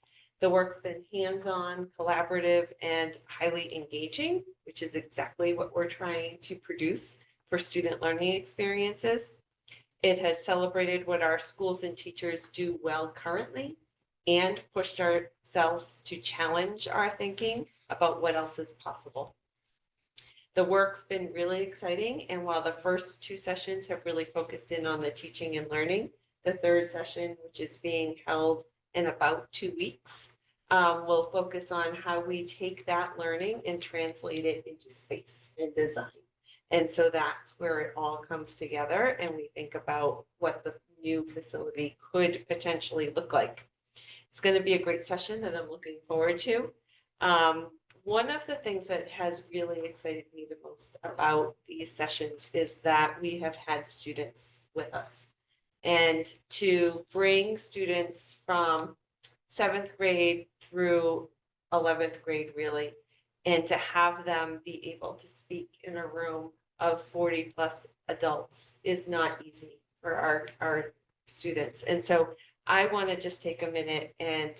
The work's been hands-on, collaborative, and highly engaging, which is exactly what we're trying to produce for student learning experiences. It has celebrated what our schools and teachers do well currently and pushed ourselves to challenge our thinking about what else is possible. The work's been really exciting, and while the first 2 sessions have really focused in on the teaching and learning, the 3rd session, which is being held in about 2 weeks, will focus on how we take that learning and translate it into space and design. And so that's where it all comes together, and we think about what the new facility could potentially look like. It's going to be a great session that I'm looking forward to. One of the things that has really excited me the most about these sessions is that we have had students with us. And to bring students from 7th grade through 11th grade, really, and to have them be able to speak in a room of 40 plus adults is not easy for our students. And so I want to just take a minute and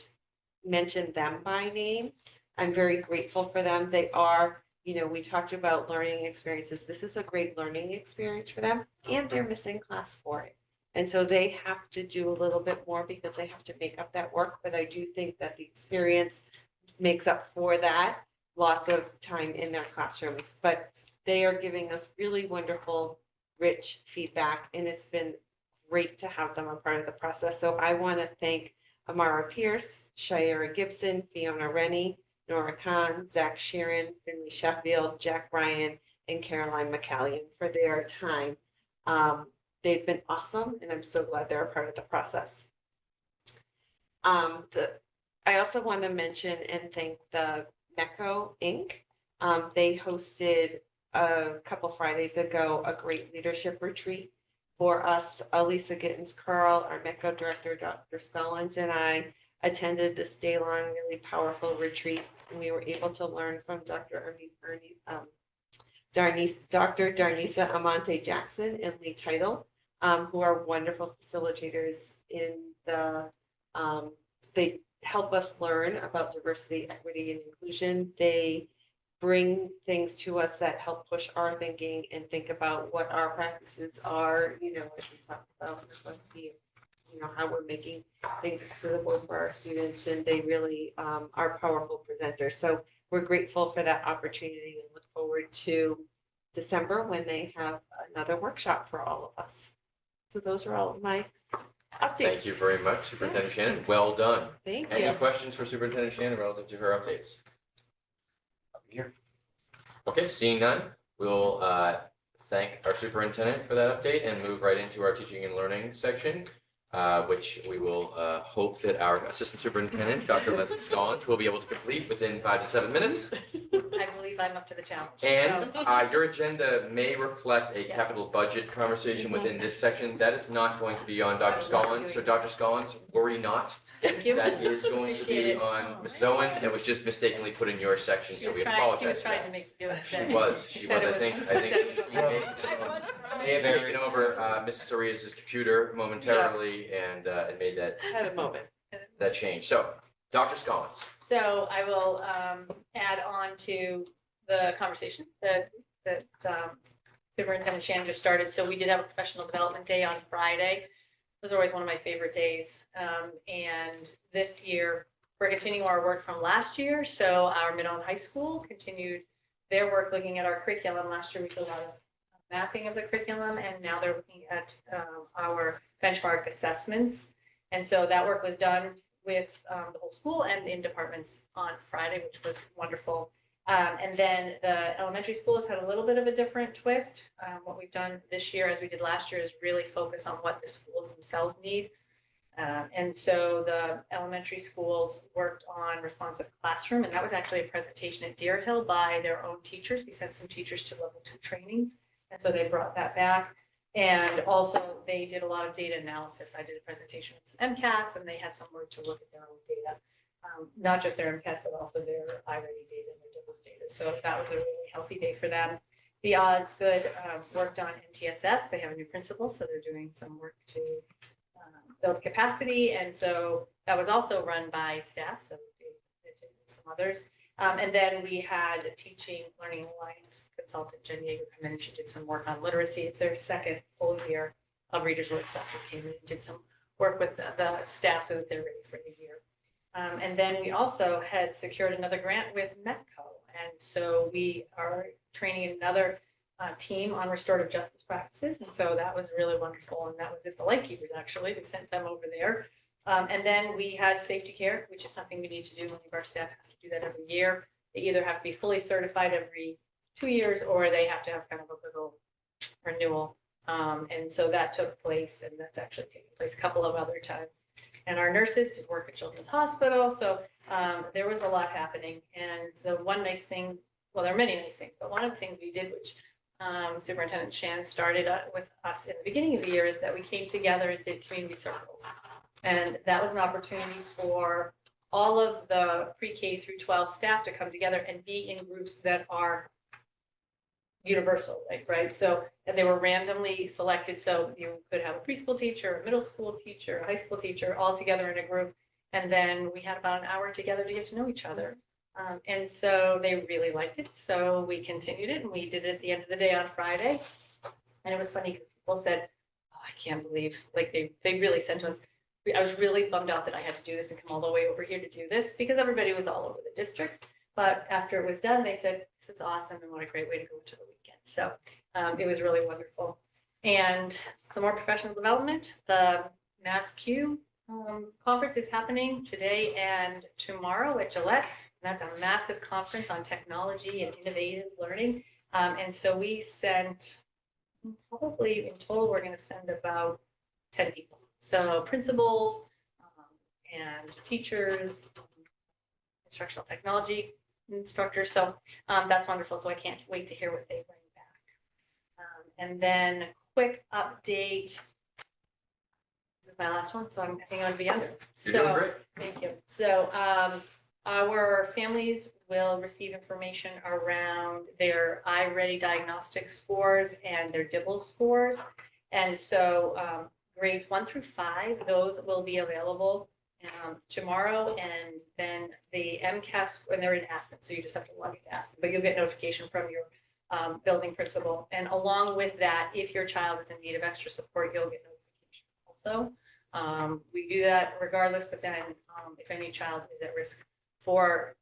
mention them by name. I'm very grateful for them. They are, we talked about learning experiences. This is a great learning experience for them, and they're missing class for it. And so they have to do a little bit more because they have to make up that work. But I do think that the experience makes up for that loss of time in their classrooms. But they are giving us really wonderful, rich feedback, and it's been great to have them a part of the process. So I want to thank Amara Pierce, Shira Gibson, Fiona Rennie, Nora Khan, Zach Sheeran, Finley Sheffield, Jack Ryan, and Caroline McCallion for their time. They've been awesome, and I'm so glad they're a part of the process. I also want to mention and thank the MECO Inc. They hosted a couple Fridays ago a great leadership retreat for us. Lisa Gittins-Curl, our MECO director, Dr. Scollins, and I attended this day-long, really powerful retreat, and we were able to learn from Dr. Darnisa Amante Jackson and Lee Title, who are wonderful facilitators in they help us learn about diversity, equity, and inclusion. They bring things to us that help push our thinking and think about what our practices are, as we talked about, how we're making things equitable for our students, and they really are powerful presenters. So we're grateful for that opportunity and look forward to December when they have another workshop for all of us. So those are all of my updates. Thank you very much, Superintendent Shannon. Well done. Thank Any you. questions for Superintendent Shannon relative to her updates? Here. Okay, seeing none, we'll thank our superintendent for that update and move right into our teaching and learning section, which we will hope that our assistant superintendent, Dr. Leslie Scollins, will be able to complete within 5 to 7 minutes. I believe I'm up to the challenge. And your agenda may reflect a capital budget conversation within this section. That is not going to be on Dr. Scollins. So Dr. Scollins, worry not. Thank you. That is going to Appreciate be it. on Ms. Owen. It was just mistakenly put in your section, so we She apologize. was for trying that. to make me do it. She was, I think you may have taken over Mrs. Arias's computer momentarily and made Had a moment. that change. So, Dr. Scollins. So I will add on to the conversation that Superintendent Shannon just started. So we did have a professional development day on Friday. It was always one of my favorite days. And this year, we're continuing our work from last year. So our Mid-On High School continued their work looking at our curriculum. Last year, we did a lot of mapping of the curriculum, and now they're looking at our benchmark assessments. And so that work was done with the whole school and in departments on Friday, which was wonderful. And then the elementary school has had a little bit of a different twist. What we've done this year, as we did last year, is really focus on what the schools themselves need. And so the elementary schools worked on responsive classroom, and that was actually a presentation at Deer Hill by their own teachers. We sent some teachers to level 2 trainings, and so they brought that back. And also they did a lot of data analysis. I did a presentation with some MCAS, and they had some work to look at their own data, not just their MCAS, but also their iReady data and their DIBELS data. So that was a really healthy day for them. The Osgood worked on MTSS. They have a new principal, so they're doing some work to build capacity. And so that was also run by staff, so they did some others. And then we had a Teaching Learning Alliance consultant, Jen Yeager, come in and she did some work on literacy. It's their second full year of Readers Workshop. They came in and did some work with the staff so that they're ready for the year. And then we also had secured another grant with Metco. And so we are training another team on restorative justice practices. And so that was really wonderful. And that was at the Lightkeepers, actually. We sent them over there. And then we had safety care, which is something we need to do. Many of our staff have to do that every year. They either have to be fully certified every 2 years, or they have to have kind of a little renewal. And so that took place, and that's actually taken place a couple of other times. And our nurses did work at Children's Hospital. So there was a lot happening. And the one nice thing, well, there are many nice things, but one of the things we did, which Superintendent Shan started with us in the beginning of the year, is that we came together and did community circles. And that was an opportunity for all of the pre-K through 12 staff to come together and be in groups that are universal, right? So and they were randomly selected. So you could have a preschool teacher, a middle school teacher, a high school teacher, all together in a group. And then we had about an hour together to get to know each other. And so they really liked it. So we continued it, and we did it at the end of the day on Friday. And it was funny because people said, oh, I can't believe, like they really sent us, I was really bummed out that I had to do this and come all the way over here to do this because everybody was all over the district. But after it was done, they said, this is awesome and what a great way to go into the weekend. So it was really wonderful. And some more professional development. The MassQ conference is happening today and tomorrow at Gillette. And that's a massive conference on technology and innovative learning. And so we sent, probably in total, we're going to send about 10 people. So principals and teachers, instructional technology instructors. So that's wonderful. So I can't wait to hear what they bring back. And then quick update. This is my last one, so I think I'm going to be under. You're doing great. Thank you. So our families will receive information around their iReady diagnostic scores and their DIBELS scores. And so grades 1 through 5, those will be available tomorrow. And then the MCAS, and they're in Aspen, so you just have to log into Aspen, but you'll get notification from your building principal. And along with that, if your child is in need of extra support, you'll get notification also. We do that regardless, but then if any child is at risk for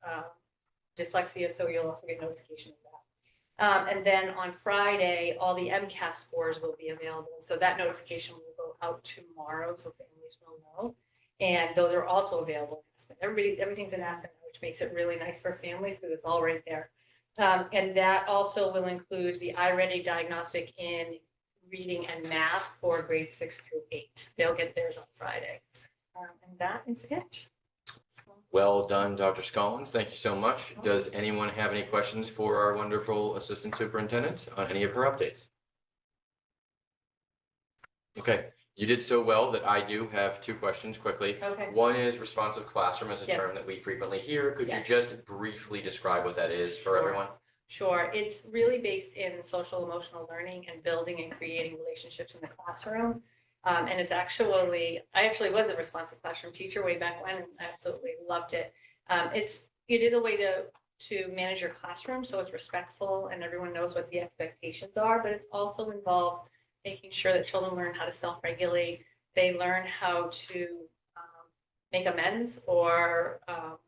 dyslexia, so you'll also get notification of that. And then on Friday, all the MCAS scores will be available. So that notification will go out tomorrow, so families will know. And those are also available. Everything's in Aspen, which makes it really nice for families because it's all right there. And that also will include the iReady diagnostic in reading and math for grades 6 through 8. They'll get theirs on Friday. And that is it. Well done, Dr. Scollins. Thank you so much. Does anyone have any questions for our wonderful Assistant Superintendent on any of her updates? Okay, you did so well that I do have 2 questions quickly. Okay. One is responsive classroom as a Yes. term that we frequently hear. Could you Yes. just briefly describe what that is for Sure. everyone? Sure, it's really based in social emotional learning and building and creating relationships in the classroom. And it's actually, I actually was a responsive classroom teacher way back when, and I absolutely loved it. It is a way to manage your classroom, so it's respectful and everyone knows what the expectations are, but it also involves making sure that children learn how to self-regulate. They learn how to make amends, or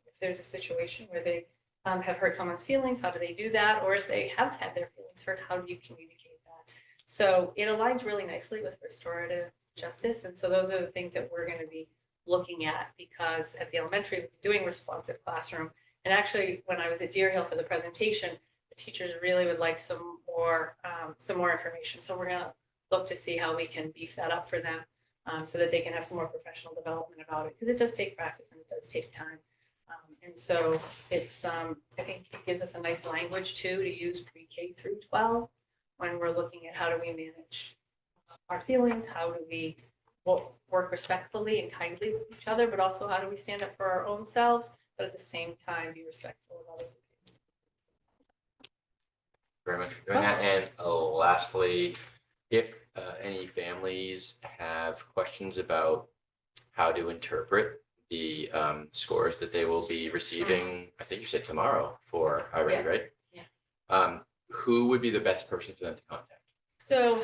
if there's a situation where they have hurt someone's feelings, how do they do that? Or if they have had their feelings hurt, how do you communicate that? So it aligns really nicely with restorative justice. And so those are the things that we're going to be looking at, because at the elementary, we're doing responsive classroom. And actually, when I was at Deer Hill for the presentation, the teachers really would like some more information. So we're going to look to see how we can beef that up for them. so that they can have some more professional development about it, because it does take practice and it does take time. And so it's, I think it gives us a nice language too, to use pre-K through 12 when we're looking at how do we manage our feelings, how do we work respectfully and kindly with each other, but also how do we stand up for our own selves, but at the same time be respectful of others' opinions. Very much for doing that. And lastly, if any families have questions about how to interpret the scores that they will be receiving, I think you said tomorrow for already, right? Yeah. Who would be the best person for them to contact? So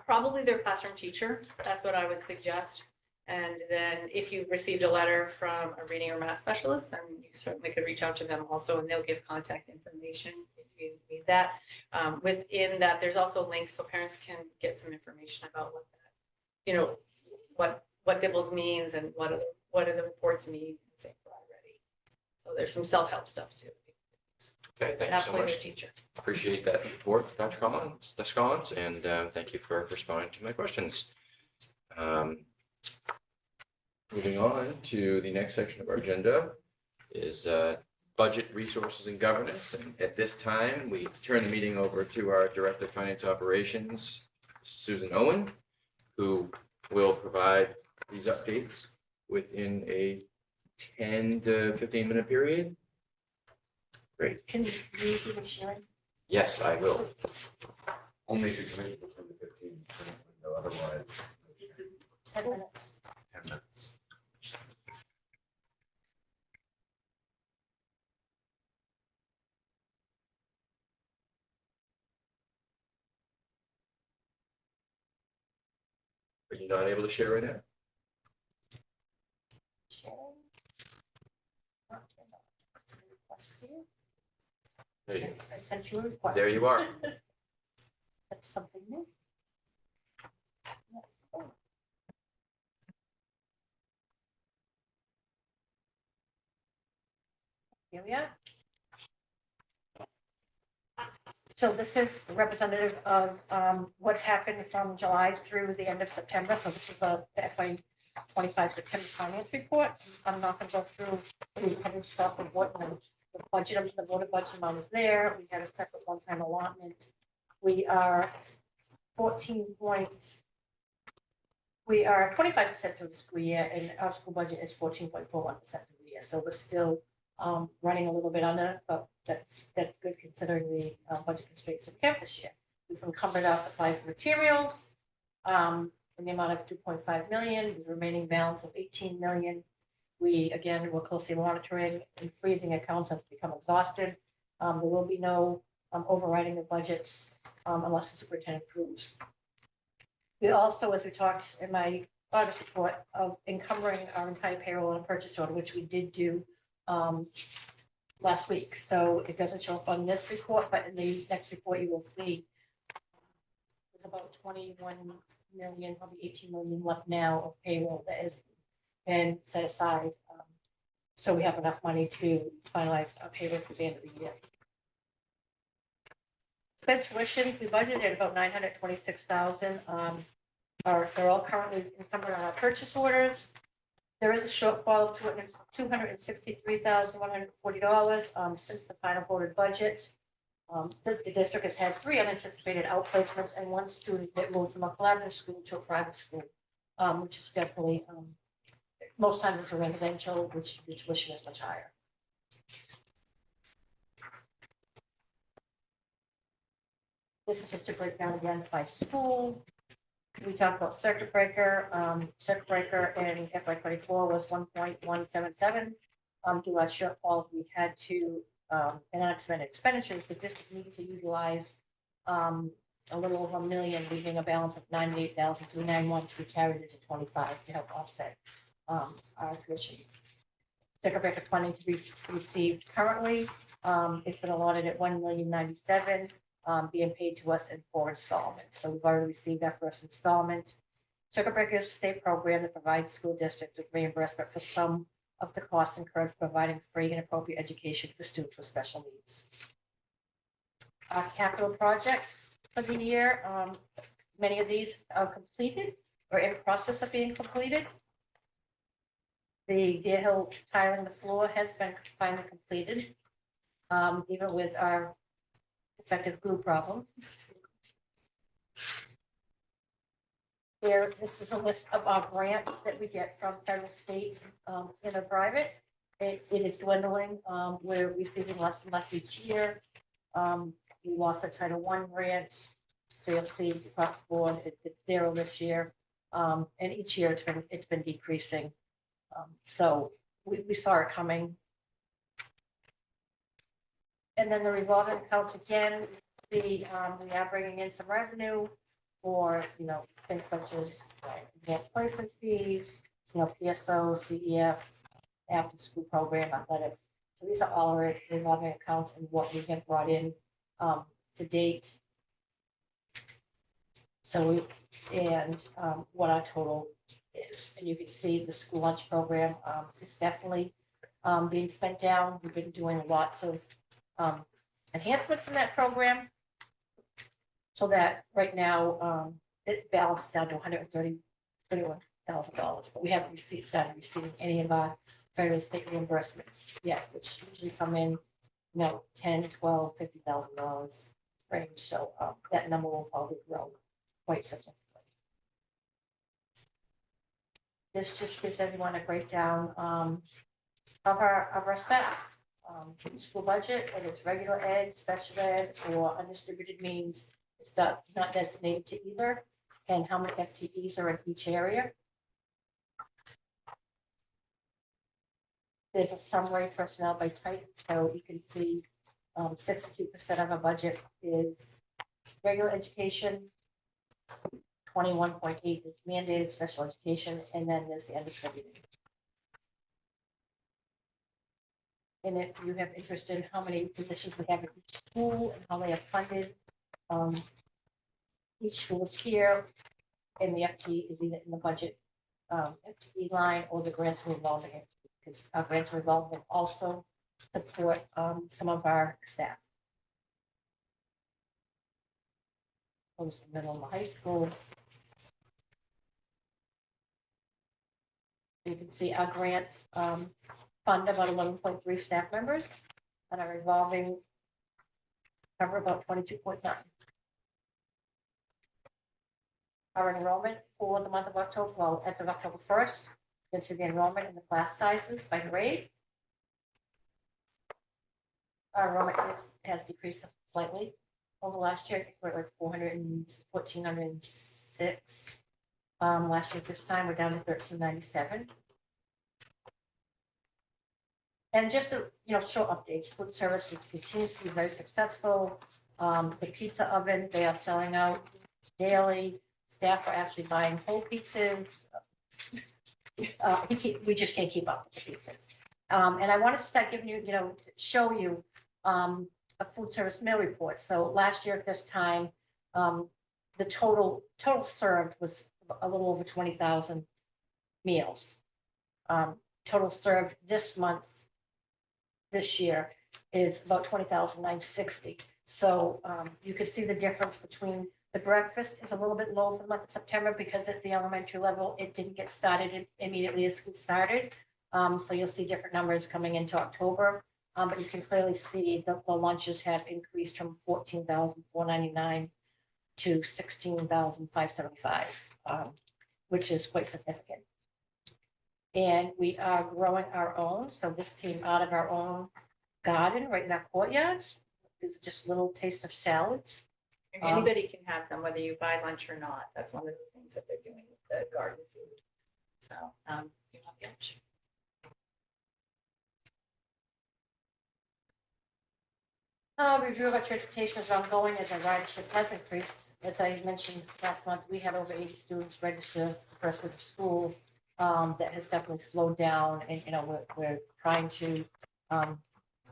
probably their classroom teacher, that's what I would suggest. And then if you've received a letter from a reading or math specialist, then you certainly could reach out to them also, and they'll give contact information if you need that. Within that, there's also links so parents can get some information about what that, you know, what DIBELS means and what do the reports mean, say for already. So there's some self-help stuff too. Okay, thank you so Absolutely, much. their teacher. Appreciate that report, Dr. Collins, and thank you for responding to my questions. Moving on to the next section of our agenda is budget, resources, and governance. And at this time, we turn the meeting over to our Director of Finance Operations, Susan Owen, who will provide these updates within a 10 to 15-minute period. Great. Can you even share it? Yes, I will. Only if you commit to the 15 window, otherwise 10 minutes. 10 minutes. Are you not able to share right now? Sharing. There you, I sent you a request. there you are. That's something new. Yes. Oh. Here we are. So this is representative of what's happened from July through the end of September. So this is the FY 25 September finance report. I'm not going to go through the heading stuff of what the budget, the voter budget amount is there. We had a separate one-time allotment. We are 25% through the school year, and our school budget is 14.41% through the year. So we're still running a little bit under, but that's good considering the budget constraints we have this year. We've encumbered our supply for materials in the amount of 2.5 million, the remaining balance of 18 million. We, again, we're closely monitoring and freezing accounts that's become exhausted. There will be no overriding the budgets unless the superintendent approves. We also, as we talked in my audit report, of encumbering our entire payroll and purchase order, which we did do last week. So it doesn't show up on this report, but in the next report you will see there's about 21 million, probably 18 million left now of payroll that is been set aside. So we have enough money to finalize our payroll for the end of the year. Sped tuition, we budgeted about 926,000. They're all currently encumbered on our purchase orders. There is a shortfall of $263,140 since the final voted budget. The district has had 3 unanticipated outplacements and 1 student that moved from a collaborative school to a private school, which is definitely, most times it's a residential, which the tuition is much higher. This is just a breakdown again by school. We talked about circuit breaker. Circuit breaker in FY 24 was 1.177. Due to our shortfalls, we had to, in unexpended expenditures, the district needed to utilize a little over $1 million, leaving a balance of $98,391 to be carried into 25 to help offset our tuition. Circuit breaker funding to be received currently. It's been allotted at $1,097,000. Being paid to us in 4 installments. So we've already received our first installment. Circuit breaker is a state program that provides school districts with reimbursement for some of the costs incurred for providing free and appropriate education for students with special needs. Our capital projects for the year, many of these are completed are in process of being completed. The Deer Hill tiling the floor has been finally completed, even with our effective glue problem. This is a list of our grants that we get from federal, state, and a private. It is dwindling. We're receiving less and less each year. We lost a Title I grant. So you'll see across the board, it's 0 this year. And each year it's been decreasing. So we saw it coming. And then the revolving accounts again, we are bringing in some revenue for, things such as advanced placement fees, PSO, CEF, after school program, athletics. So these are all our revolving accounts and what we have brought in to date. So what our total is, and you can see the school lunch program is definitely being spent down. We've been doing lots of enhancements in that program, so that right now it balanced down to $131,000, but we haven't started receiving any of our federal state reimbursements yet, which usually come in, $10, $12, $50,000 range. So that number will probably grow quite significantly. This just gives everyone a breakdown of our staff. School budget, whether it's regular ed, special ed, or undistributed means, it's not designated to either, and how many FTEs are in each area. There's a summary personnel by type, so you can see 62% of our budget is regular education, 21.8 is mandated special education, and then there's the undistributed. And if you have interest in how many positions we have at each school and how they are funded, each school is here, and the FTE is either in the budget FTE line or the grants revolving, because our grants revolving also support some of our staff. Goes to middle and high school. You can see our grants fund about 11.3 staff members, and our revolving cover about 22.9. Our enrollment for the month of October, well, as of October 1st, you can see the enrollment in the class sizes by grade. Our enrollment has decreased slightly over last year. I think we're at like 1,406. Last year at this time, we're down to 1,397. And just to, show updates, food service continues to be very successful. The pizza oven, they are selling out daily. Staff are actually buying whole pizzas. We just can't keep up with the pizzas. And I want to start giving you, show you a food service meal report. So last year at this time, the total served was a little over 20,000 meals. Total served this year is about 20,960. So you could see the difference between the breakfast is a little bit low for the month of September because at the elementary level, it didn't get started immediately as school started. So you'll see different numbers coming into October. But you can clearly see the lunches have increased from 14,499 to 16,575, which is quite significant. And we are growing our own. So this came out of our own garden right in our courtyards. It's just a little taste of salads. Anybody can have them, whether you buy lunch or not. That's one of the things that they're doing with the garden food. So you have the option. Review of our transportation is ongoing as our ridership has increased. As I mentioned last month, we had over 80 students register the first week of school. That has definitely slowed down, and we're trying to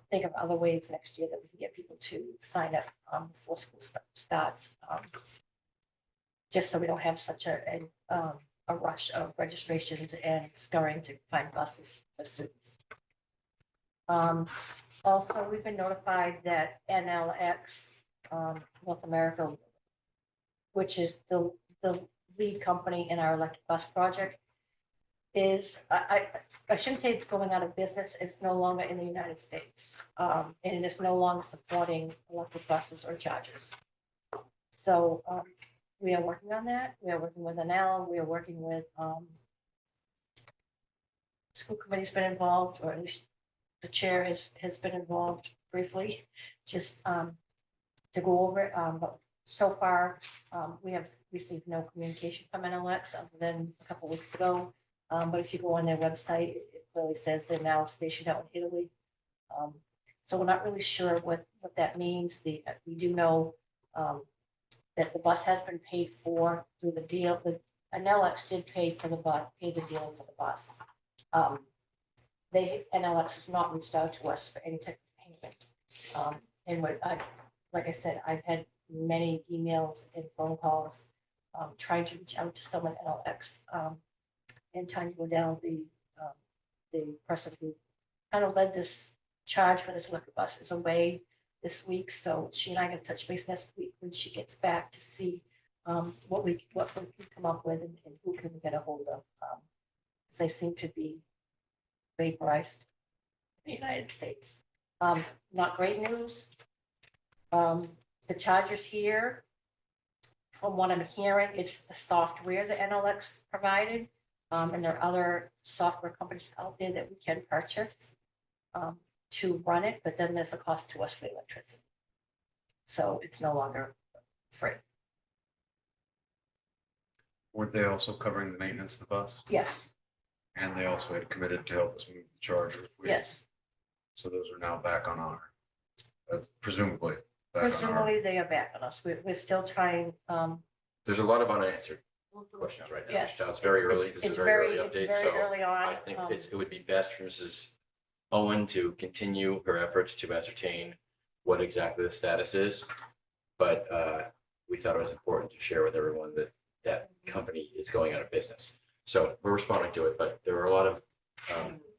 think of other ways next year that we can get people to sign up before school starts, just so we don't have such a rush of registrations and scurrying to find buses for students. Also, we've been notified that NLX North America, which is the lead company in our electric bus project is, I shouldn't say it's going out of business, it's no longer in the United States. And it is no longer supporting electric buses or chargers. So we are working on that. We are working with Anel, we are working with, school committee's been involved, or at least the chair has been involved briefly, just to go over it. But so far, we have received no communication from NLX other than a couple weeks ago. But if you go on their website, it clearly says they're now stationed out in Italy. So we're not really sure what that means. We do know that the bus has been paid for through the deal. The NLX did pay for the bus, pay the deal for the bus. NLX has not reached out to us for any type of payment. And like I said, I've had many emails and phone calls, trying to reach out to someone at NLX, and trying to go down the person who kind of led this charge for this electric bus is away this week. So she and I are gonna touch base next week when she gets back to see what we can come up with and who can we get a hold of. Because they seem to be vaporized in the United States. Not great news. The chargers here, from what I'm hearing, it's the software that NLX provided. And there are other software companies out there that we can purchase to run it, but then there's a cost to us for the electricity. So it's no longer free. Weren't they also covering the maintenance of the bus? Yes, And they also had committed to help us move the charger. yes. So those are now back on our, presumably. back on our- Presumably, they are back on us. We're still trying, There's a lot of unanswered questions right now. Yes. It's very early. This is it's a very very, early it's update, very so early on. I think it would be best for Mrs. Owen to continue her efforts to ascertain what exactly the status is. But we thought it was important to share with everyone that that company is going out of business. So we're responding to it, but there are a lot of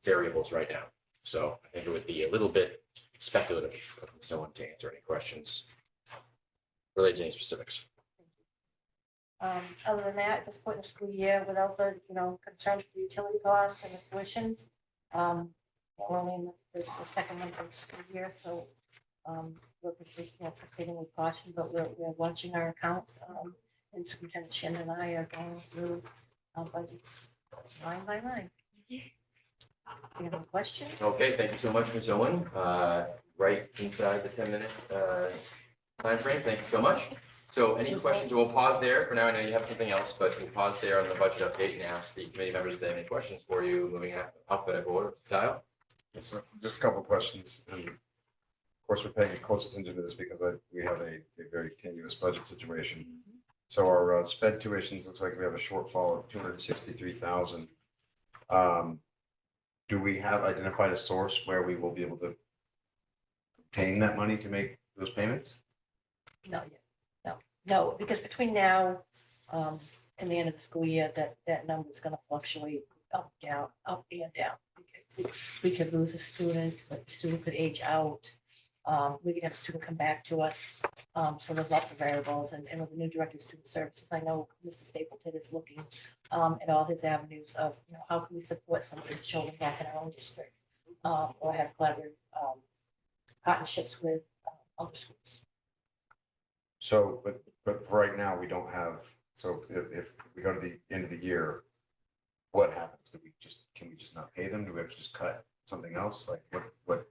variables right now. So I think it would be a little bit speculative of someone to answer any questions related to any specifics. Other than that, at this point in the school year, without the, concerns for the utility costs and the tuitions, we're only in the second month of the school year, so we're proceeding with caution, but we're watching our accounts. And Superintendent Shin and I are going through our budgets line by line. Do you have any questions? Okay, thank you so much, Ms. Owen. Right inside the 10-minute timeframe. Thank you so much. So any questions? We'll pause there for now. I know you have something else, but we'll pause there on the budget update and ask the committee members if they have any questions for you, moving alphabetical order. Dial. Yes, sir. Just a couple of questions. And of course, we're paying close attention to this because we have a very tenuous budget situation. So our sped tuitions, looks like we have a shortfall of 263,000. Do we have identified a source where we will be able to obtain that money to make those payments? Not yet. No, because between now and the end of the school year, that number is going to fluctuate up and down. We could lose a student, a student could age out. We could have a student come back to us. So there's lots of variables, and with the new director of student services, I know Mr. Stapleton is looking at all his avenues of, how can we support some of these children back in our own district, or have collaborative partnerships with other schools. So, but for right now, we don't have, so if we go to the end of the year, what happens? Can we just not pay them? Do we have to just cut something else? Like what?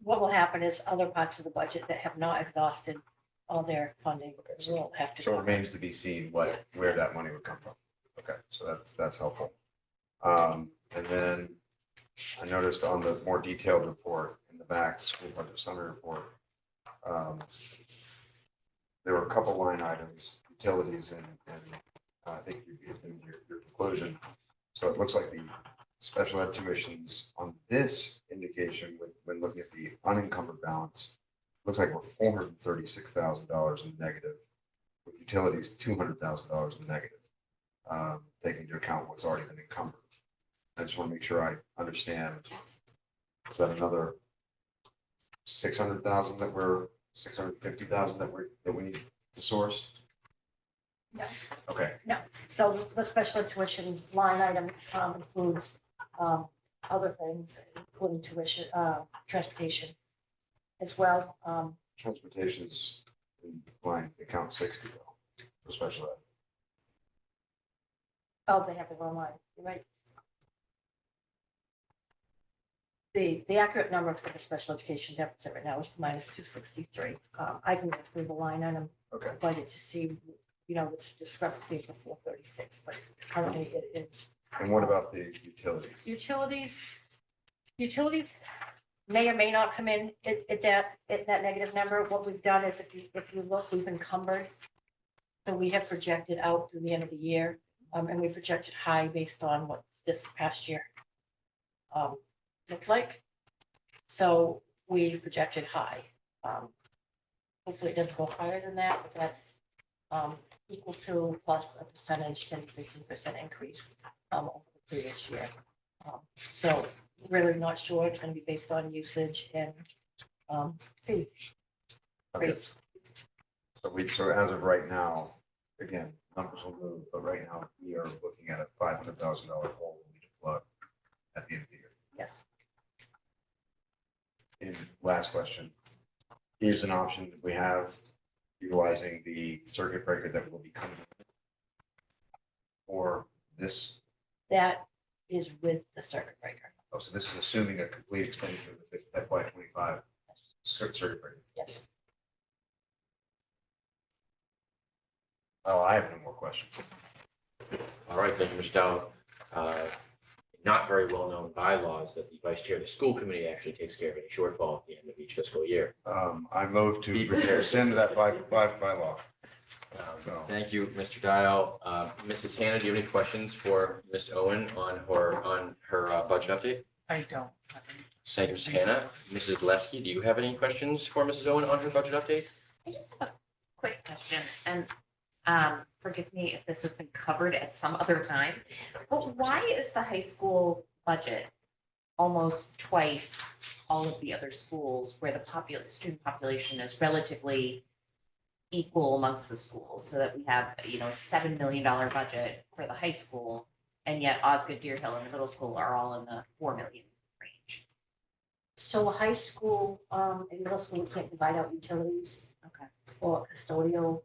What will happen is other parts of the budget that have not exhausted all their funding will have to. So it remains to be seen where Yes. that money would come from. Okay, so that's helpful. And then I noticed on the more detailed report in the back, the school budget summary report, there were a couple line items, utilities, and I think you hit them in your conclusion. So it looks like the special ed tuitions on this indication, when looking at the unencumbered balance, looks like we're $436,000 in negative, with utilities $200,000 in negative, taking into account what's already been encumbered. I just want to make sure I understand. Is that another 600,000 650,000 that we need to source? Okay, So the special tuition line item includes other things, including tuition, transportation as well. transportation's in line, account 60 though, for special ed. Oh, they have their own line, you're right. The accurate number for the special education deficit right now is minus 263. I can go through the line item Okay, budget to see, you know, the discrepancy for 436, but currently it is. and what about the utilities? Utilities may or may not come in at that negative number. What we've done is if you look, we've encumbered. So we have projected out through the end of the year, and we projected high based on what this past year looked like. So we projected high. Hopefully it doesn't go higher than that, but that's equal to plus a percentage, 10 to 15% increase over the previous year. So really not sure. It's going to be based on usage and fee Okay, rates. so as of right now, again, numbers will move, but right now we are looking at a $500,000 hole we need to plug at the end of the year. Yes. And last question, is an option that we have utilizing the circuit breaker that will be coming or this, That is with the circuit breaker. oh, so this is assuming a complete extension of the FY25 circuit breaker. Yes. Oh, I have no more questions. All right, thank you, Mr. Dow. Not very well-known bylaws that the vice chair of the school committee actually takes care of any shortfall at the end of each fiscal year. I move to Be prepared. rescind that bylaw. So, Thank you, Mr. Dial. Mrs. Hannah, do you have any questions for Ms. Owen on her budget update? I don't. have any Thank you, Mrs. Hannah. Mrs. Leskey, do you have any questions for Mrs. Owen on her budget update? I just have a quick question, and forgive me if this has been covered at some other time, but why is the high school budget almost twice all of the other schools where the student population is relatively equal amongst the schools, so that we have, you know, a $7 million budget for the high school, and yet Osgood, Deer Hill, and the middle school are all in the 4 million range? So high school and middle school, we can't divide out utilities. Okay. Or custodial,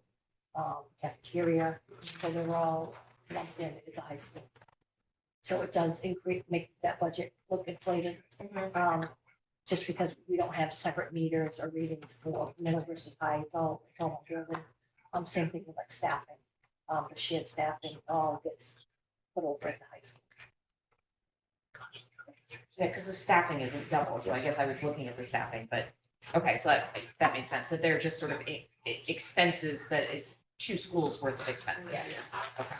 cafeteria, so they're all lumped in at the high school. So it does make that budget look inflated. Just because we don't have separate meters or readings for middle versus high, it's all driven. Same thing with like staffing, the shared staffing all gets put over at the high school. Yeah, because the staffing isn't double, so I guess I was looking at the staffing, but, okay, so that makes sense, that they're just sort of expenses, that it's 2 schools worth of expenses. Yes. Okay.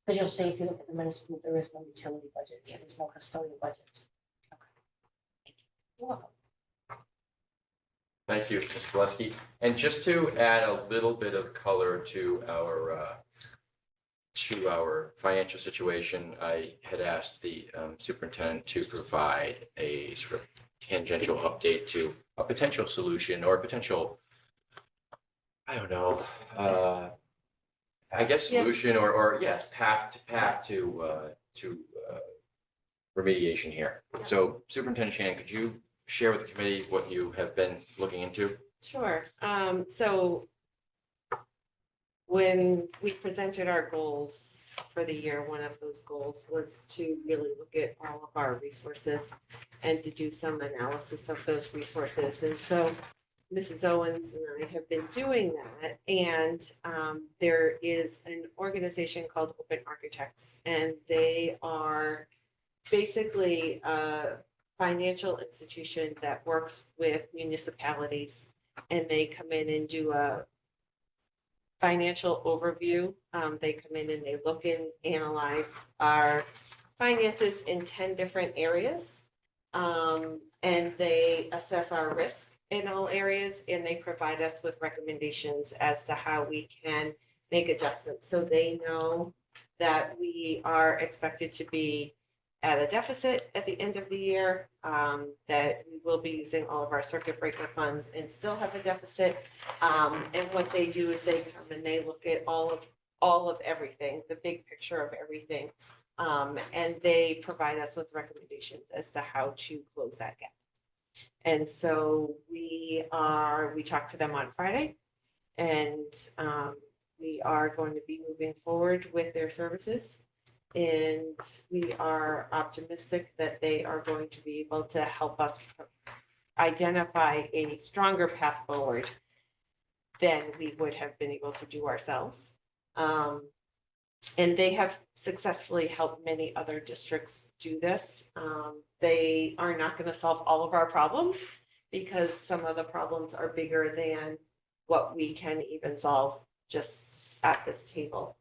Because you'll see, if you look at the middle school, there is no utility budget, there's no custodial budgets. You're welcome. Thank you, Mr. Gillespie. And just to add a little bit of color to our financial situation, I had asked the superintendent to provide a sort of tangential update to a potential solution or a potential, I don't know, I guess solution or yes, path to remediation here. So Superintendent Shannon, could you share with the committee what you have been looking into? Sure. So when we presented our goals for the year, one of those goals was to really look at all of our resources and to do some analysis of those resources. And so Mrs. Owens and I have been doing that. And there is an organization called Open Architects, and they are basically a financial institution that works with municipalities, and they come in and do a financial overview. They come in and they look and analyze our finances in 10 different areas. And they assess our risk in all areas, and they provide us with recommendations as to how we can make adjustments. So they know that we are expected to be at a deficit at the end of the year, that we will be using all of our circuit breaker funds and still have a deficit. And what they do is they come and they look at all of all of everything, the big picture of everything. And they provide us with recommendations as to how to close that gap. And so we talked to them on Friday, and we are going to be moving forward with their services. And we are optimistic that they are going to be able to help us identify a stronger path forward than we would have been able to do ourselves. And they have successfully helped many other districts do this. They are not going to solve all of our problems because some of the problems are bigger than what we can even solve just at this table.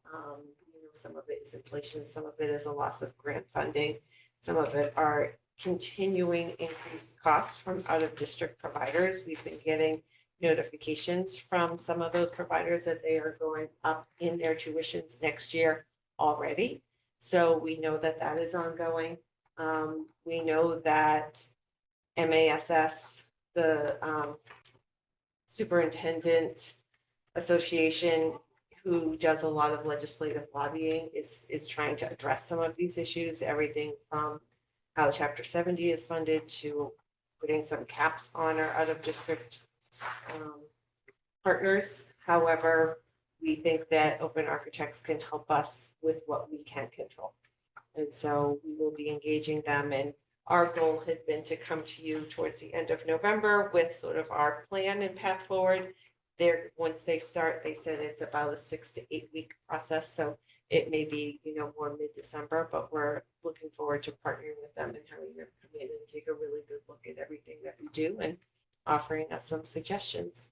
Some of it is inflation, some of it is a loss of grant funding, some of it are continuing increased costs from out of district providers. We've been getting notifications from some of those providers that they are going up in their tuitions next year already. So we know that that is ongoing. We know that MASS, the Superintendent Association, who does a lot of legislative lobbying, is trying to address some of these issues, everything from how Chapter 70 is funded to putting some caps on our out of district partners. However, we think that Open Architects can help us with what we can control. And so we will be engaging them, and our goal had been to come to you towards the end of November with sort of our plan and path forward. There, once they start, they said it's about a 6 to 8 week process. So it may be, more mid-December, but we're looking forward to partnering with them and having them come in and take a really good look at everything that we do and offering us some suggestions.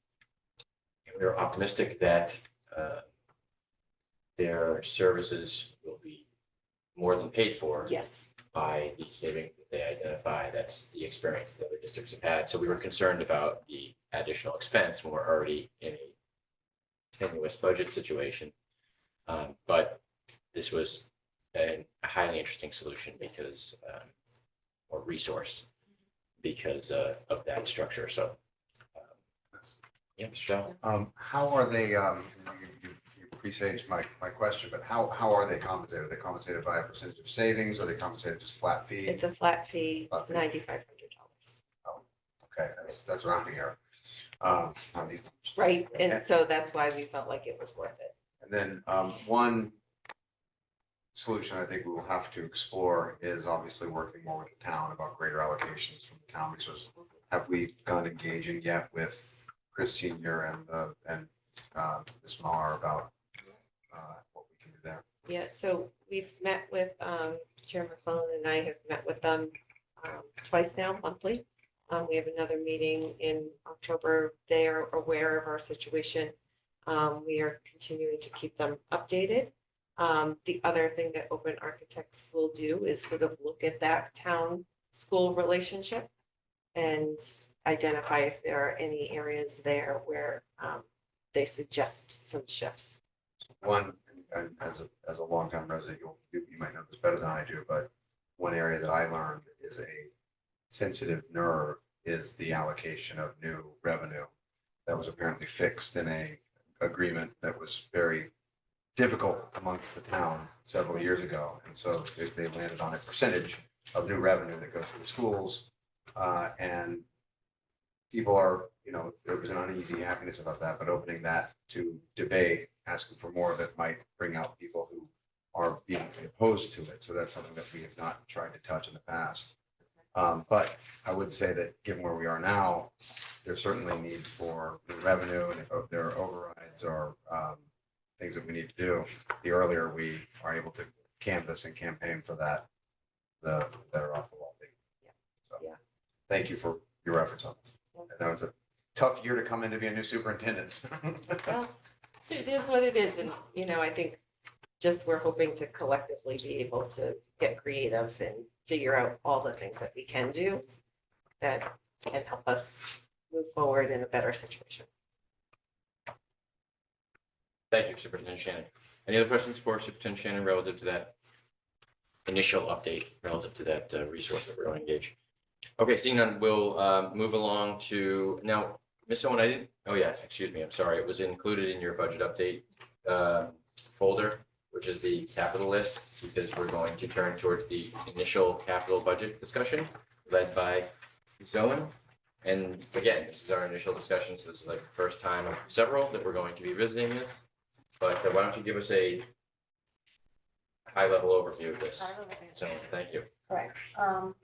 And we're optimistic that their services will be more than paid for Yes. by the savings that they identify. That's the experience that other districts have had. So we were concerned about the additional expense when we're already in a tenuous budget situation. But this was a highly interesting solution because, or resource because of that structure. So, yeah, Mr. Chow. How are they, you presaged my question, but how are they compensated? Are they compensated by a percentage of savings? Are they compensated just flat fee? It's a flat fee. It's Flat fee. $9,500. Okay, that's rounding error. On these numbers. Right. And so that's why we felt like it was worth it. And then one solution I think we will have to explore is obviously working more with the town about greater allocations from the town resources. Have we gone engaging yet with Chris Senior and Ms. Maher about what we can do there? Yeah, so we've met with Chair McClellan, and I have met with them twice now, monthly. We have another meeting in October. They are aware of our situation. We are continuing to keep them updated. The other thing that Open Architects will do is sort of look at that town-school relationship and identify if there are any areas there where they suggest some shifts. One, and as a longtime resident, you might know this better than I do, but one area that I learned is a sensitive nerve is the allocation of new revenue that was apparently fixed in a agreement that was very difficult amongst the town several years ago. And so they landed on a percentage of new revenue that goes to the schools. And people are, there was an uneasy happiness about that, but opening that to debate, asking for more of it might bring out people who are being opposed to it. So that's something that we have not tried to touch in the past. But I would say that given where we are now, there's certainly needs for new revenue, and if there are overrides or things that we need to do, the earlier we are able to canvass and campaign for that, the better off we'll all be. So, Yeah. thank you for your efforts on this. I know it's a tough year to come in to be a new superintendent. Well, it is what it is. And, I think just we're hoping to collectively be able to get creative and figure out all the things that we can do that can help us move forward in a better situation. Thank you, Superintendent Shannon. Any other questions for Superintendent Shannon relative to that initial update, relative to that resource that we're going to engage? Okay, seeing none, we'll move along to, now, Ms. Owen, oh yeah, excuse me, I'm sorry, it was included in your budget update. folder, which is the capital list, because we're going to turn towards the initial capital budget discussion led by Zoe. And again, this is our initial discussion, so this is like the first time of several that we're going to be visiting this. But why don't you give us a high-level overview of this? So, thank you. Correct. So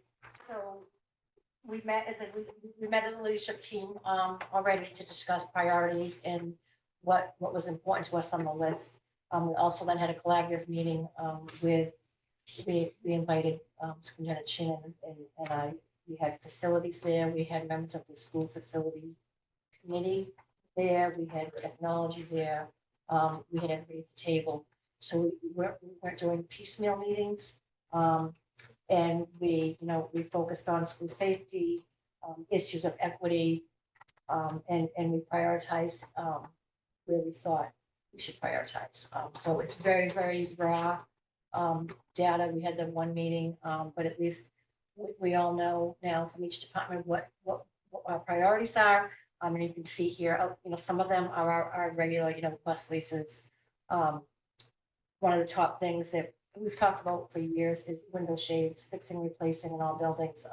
we met as a leadership team, already to discuss priorities and what was important to us on the list. We also then had a collaborative meeting, we invited, Superintendent Shannon and I. We had facilities there. We had members of the school facility committee there. We had technology there. We had everybody at the table. So we weren't doing piecemeal meetings. And we focused on school safety, issues of equity, and we prioritized where we thought we should prioritize. So it's very, very raw data. We had the one meeting, but at least we all know now from each department what our priorities are. And you can see here, some of them are our regular, bus leases. One of the top things that we've talked about for years is window shades, fixing, replacing in all buildings.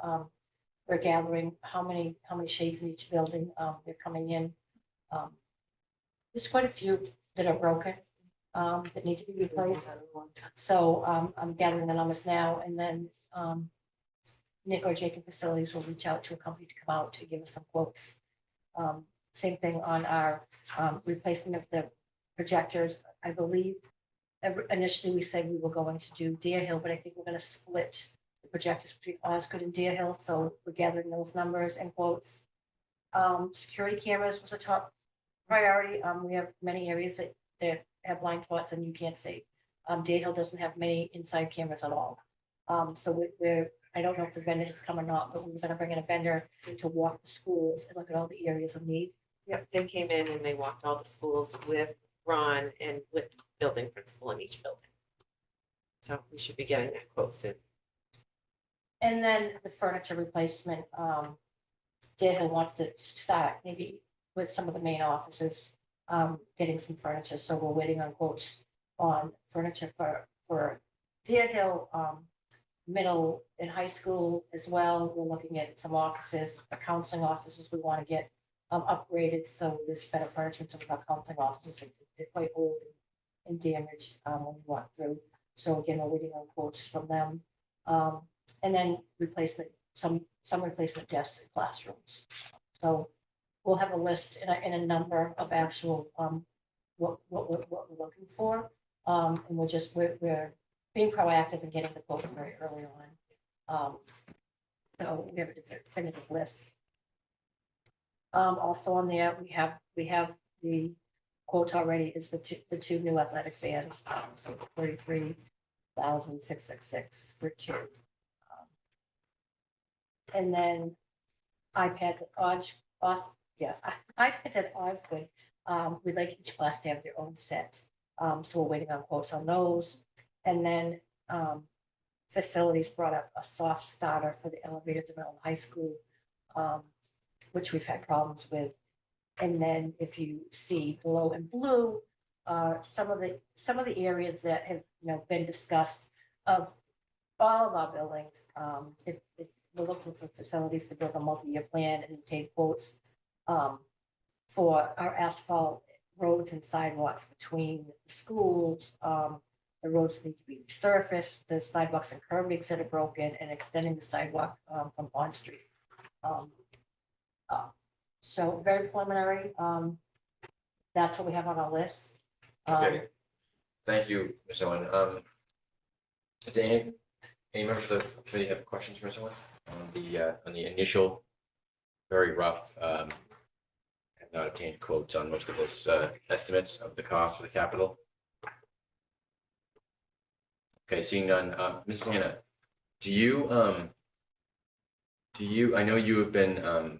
We're gathering how many shades in each building they're coming in. There's quite a few that are broken that need to be replaced. So I'm gathering the numbers now, and then Nick or Jacob Facilities will reach out to a company to come out to give us some quotes. Same thing on our replacement of the projectors. I believe initially we said we were going to do Deer Hill, but I think we're going to split the projectors between Osgood and Deer Hill. So we're gathering those numbers and quotes. Security cameras was a top priority. We have many areas that have blind spots and you can't see. Deer Hill doesn't have many inside cameras at all. So I don't know if the vendor has come or not, but we're going to bring in a vendor to walk the schools and look at all the areas of need. Yep, they came in and they walked all the schools with Ron and with the building principal in each building. So we should be getting that quote soon. And then the furniture replacement, Deer wants to start maybe with some of the main offices, getting some furniture. So we're waiting on quotes on furniture for Deer Hill, middle and high school as well. We're looking at some offices, counseling offices we want to get upgraded. So there's better furniture in some of our counseling offices. They're quite old and damaged when we walk through. So again, we're waiting on quotes from them. And then some replacement desks in classrooms. So we'll have a list and a number of actual what we're looking for. And we're being proactive and getting the quote very early on. So we have a definitive list. Also on there, we have the quotes already is the two new athletic bands. So 33,666 for two. And then iPads at iPads at Osgood. We'd like each class to have their own set. So we're waiting on quotes on those. And then facilities brought up a soft starter for the elevator development high school, which we've had problems with. And then if you see below in blue, some of the areas that have been discussed of all of our buildings. We're looking for facilities to build a multi-year plan and take quotes for our asphalt roads and sidewalks between the schools. The roads need to be resurfaced, the sidewalks and curbings that are broken, and extending the sidewalk from Bond Street. So very preliminary. That's what we have on our list. Okay. Thank you, Ms. Owen. Does any members of the committee have questions for Ms. Owen on the initial, very rough, have not obtained quotes on most of this estimates of the cost for the capital? Okay, seeing none, Mrs. Hannah, do you, I know you have been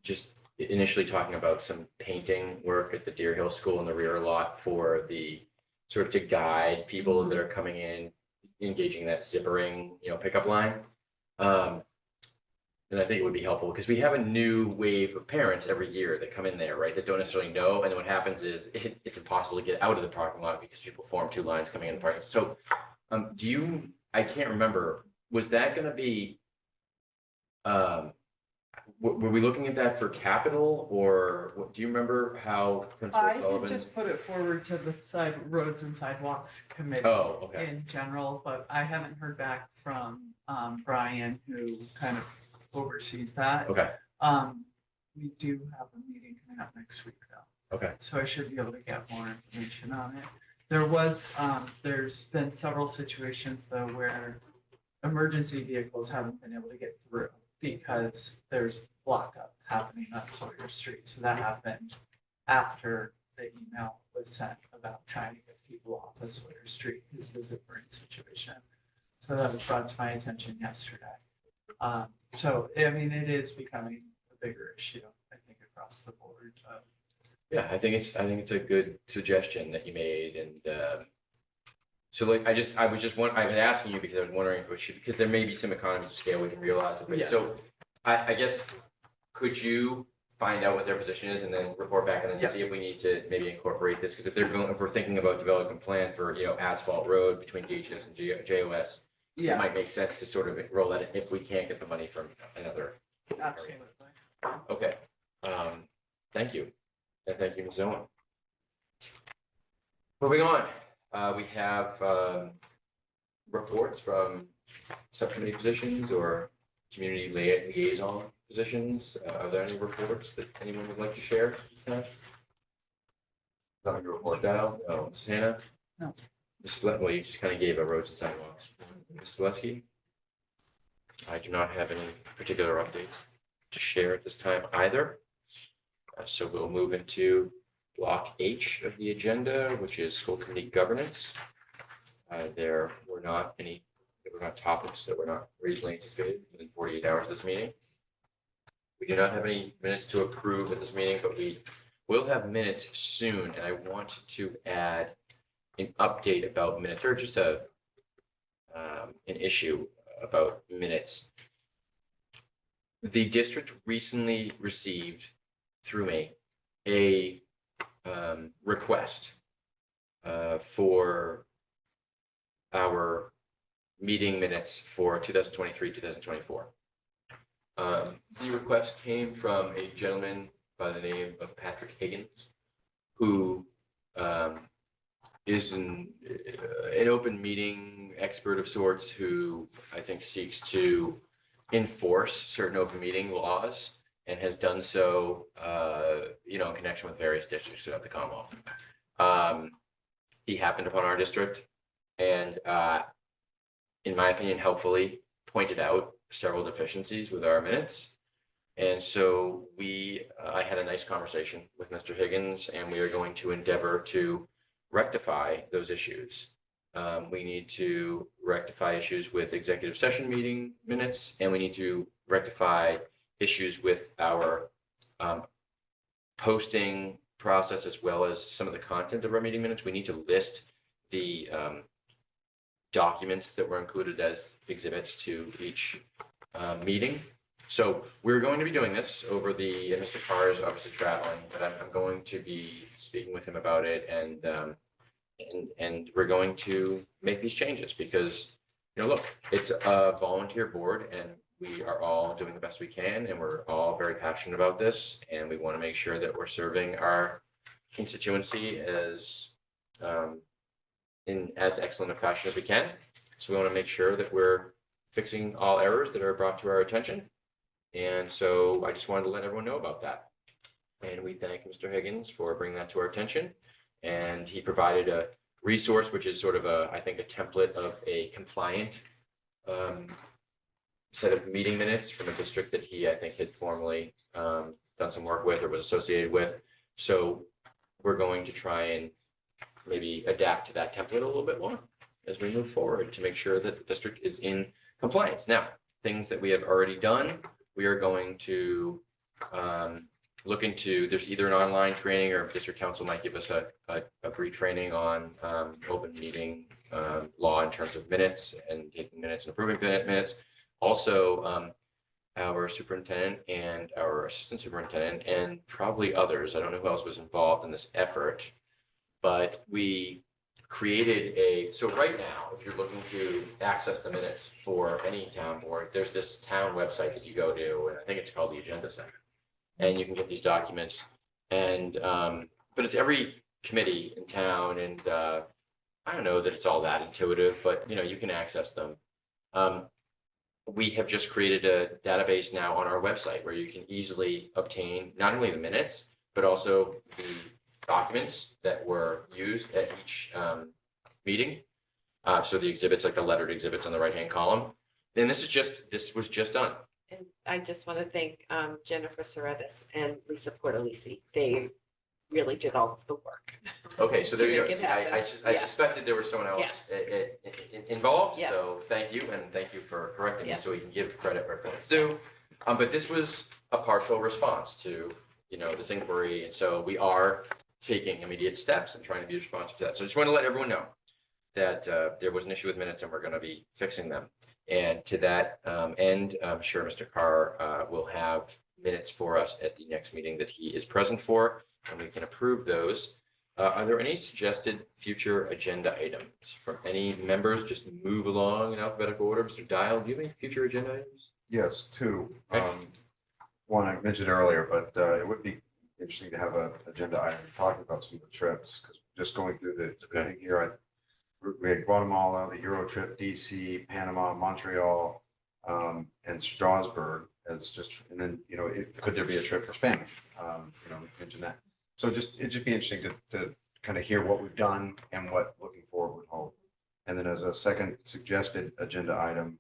just initially talking about some painting work at the Deer Hill School in the rear lot for the sort of to guide people that are coming in, engaging that zippering, pickup line. then I think it would be helpful, because we have a new wave of parents every year that come in there, right, that don't necessarily know, and then what happens is it's impossible to get out of the parking lot because people form two lines coming in the parking. So, I can't remember, was that gonna be, were we looking at that for capital, or do you remember how Principal I had Sullivan? just put it forward to the roads and sidewalks committee. Oh, okay, In general, but I haven't heard back from Brian, who kind of oversees that. okay, We do have a meeting coming up next week though, okay, so I should be able to get more information on it. There's been several situations though where emergency vehicles haven't been able to get through because there's lockup happening on Sawyer Street. So that happened after the email was sent about trying to get people off of Sawyer Street because there's a burn situation. So that was brought to my attention yesterday. So, I mean, it is becoming a bigger issue, I think, across the board. yeah, I think it's a good suggestion that you made, and so like, I've been asking you because I was wondering if we should, because there may be some economies of scale we can realize, but Yeah. so I guess, could you find out what their position is and then report back and then Yeah. see if we need to maybe incorporate this? Because if we're thinking about developing a plan for, asphalt road between DHS and JOS, it Yeah, might make sense to sort of roll that in if we can't get the money from another. absolutely. Okay, thank you. And thank you, Ms. Owen. Moving on, we have, reports from subcommittee positions or community liaison positions. Are there any reports that anyone would like to share this time? Nothing to report, Dial? No. Mrs. Hannah? No. Mrs. Well, you just kind of gave a roads and sidewalks. Mrs. Leskey? I do not have any particular updates to share at this time either. So we'll move into block H of the agenda, which is school committee governance. There were not topics that were not reasonably anticipated within 48 hours of this meeting. We do not have any minutes to approve at this meeting, but we will have minutes soon, and I want to add an update about minutes, or just an issue about minutes. The district recently received through me a request for our meeting minutes for 2023, 2024. The request came from a gentleman by the name of Patrick Higgins, who is an open meeting expert of sorts, who I think seeks to enforce certain open meeting laws and has done so, in connection with various districts throughout the Commonwealth. He happened upon our district and, in my opinion, helpfully pointed out several deficiencies with our minutes. And so I had a nice conversation with Mr. Higgins, and we are going to endeavor to rectify those issues. We need to rectify issues with executive session meeting minutes, and we need to rectify issues with our posting process, as well as some of the content of our meeting minutes. We need to list the documents that were included as exhibits to each meeting. So we're going to be doing this over and Mr. Carr is obviously traveling, but I'm going to be speaking with him about it, and we're going to make these changes because, look, it's a volunteer board and we are all doing the best we can, and we're all very passionate about this, and we want to make sure that we're serving our constituency in as excellent a fashion as we can. So we want to make sure that we're fixing all errors that are brought to our attention. And so I just wanted to let everyone know about that. And we thank Mr. Higgins for bringing that to our attention. And he provided a resource, which is sort of I think a template of a compliant set of meeting minutes from a district that he, I think, had formerly done some work with or was associated with. So we're going to try and maybe adapt to that template a little bit more as we move forward to make sure that the district is in compliance. Now, things that we have already done, we are going to look into, there's either an online training or district council might give us a brief training on open meeting law in terms of minutes and taking minutes and approving minutes. Also, our superintendent and our assistant superintendent, and probably others. I don't know who else was involved in this effort. But we created so right now, if you're looking to access the minutes for any town board, there's this town website that you go to, and I think it's called the Agenda Center. And you can get these documents, and, but it's every committee in town, and, I don't know that it's all that intuitive, but, you can access them. We have just created a database now on our website where you can easily obtain not only the minutes, but also the documents that were used at each meeting. So the exhibits, like the lettered exhibits on the right-hand column. And this was just done. And I just want to thank Jennifer Soretis and Lisa Portalisi. They really did all of the work. Okay, so there To you make go. it See, I happen. I Yes. suspected there was someone else Yes. involved. Yes. So thank you, and thank you for correcting me Yes. so we can give credit where credit's due. But this was a partial response to, this inquiry. And so we are taking immediate steps and trying to be responsive to that. So I just want to let everyone know that there was an issue with minutes and we're going to be fixing them. And to that end, I'm sure Mr. Carr will have minutes for us at the next meeting that he is present for, and we can approve those. Are there any suggested future agenda items from any members? Just move along in alphabetical order. Mr. Dial, do you have any future agenda items? Yes, two. Okay. One I mentioned earlier, but it would be interesting to have an agenda item talking about some of the trips, because just going through the Okay. thing here, we had Guatemala, the Euro trip, DC, Panama, Montreal, and Strasbourg as just, and then, could there be a trip for Spanish? We mentioned that. So it'd just be interesting to kind of hear what we've done and what looking forward would hold. And then as a second suggested agenda item,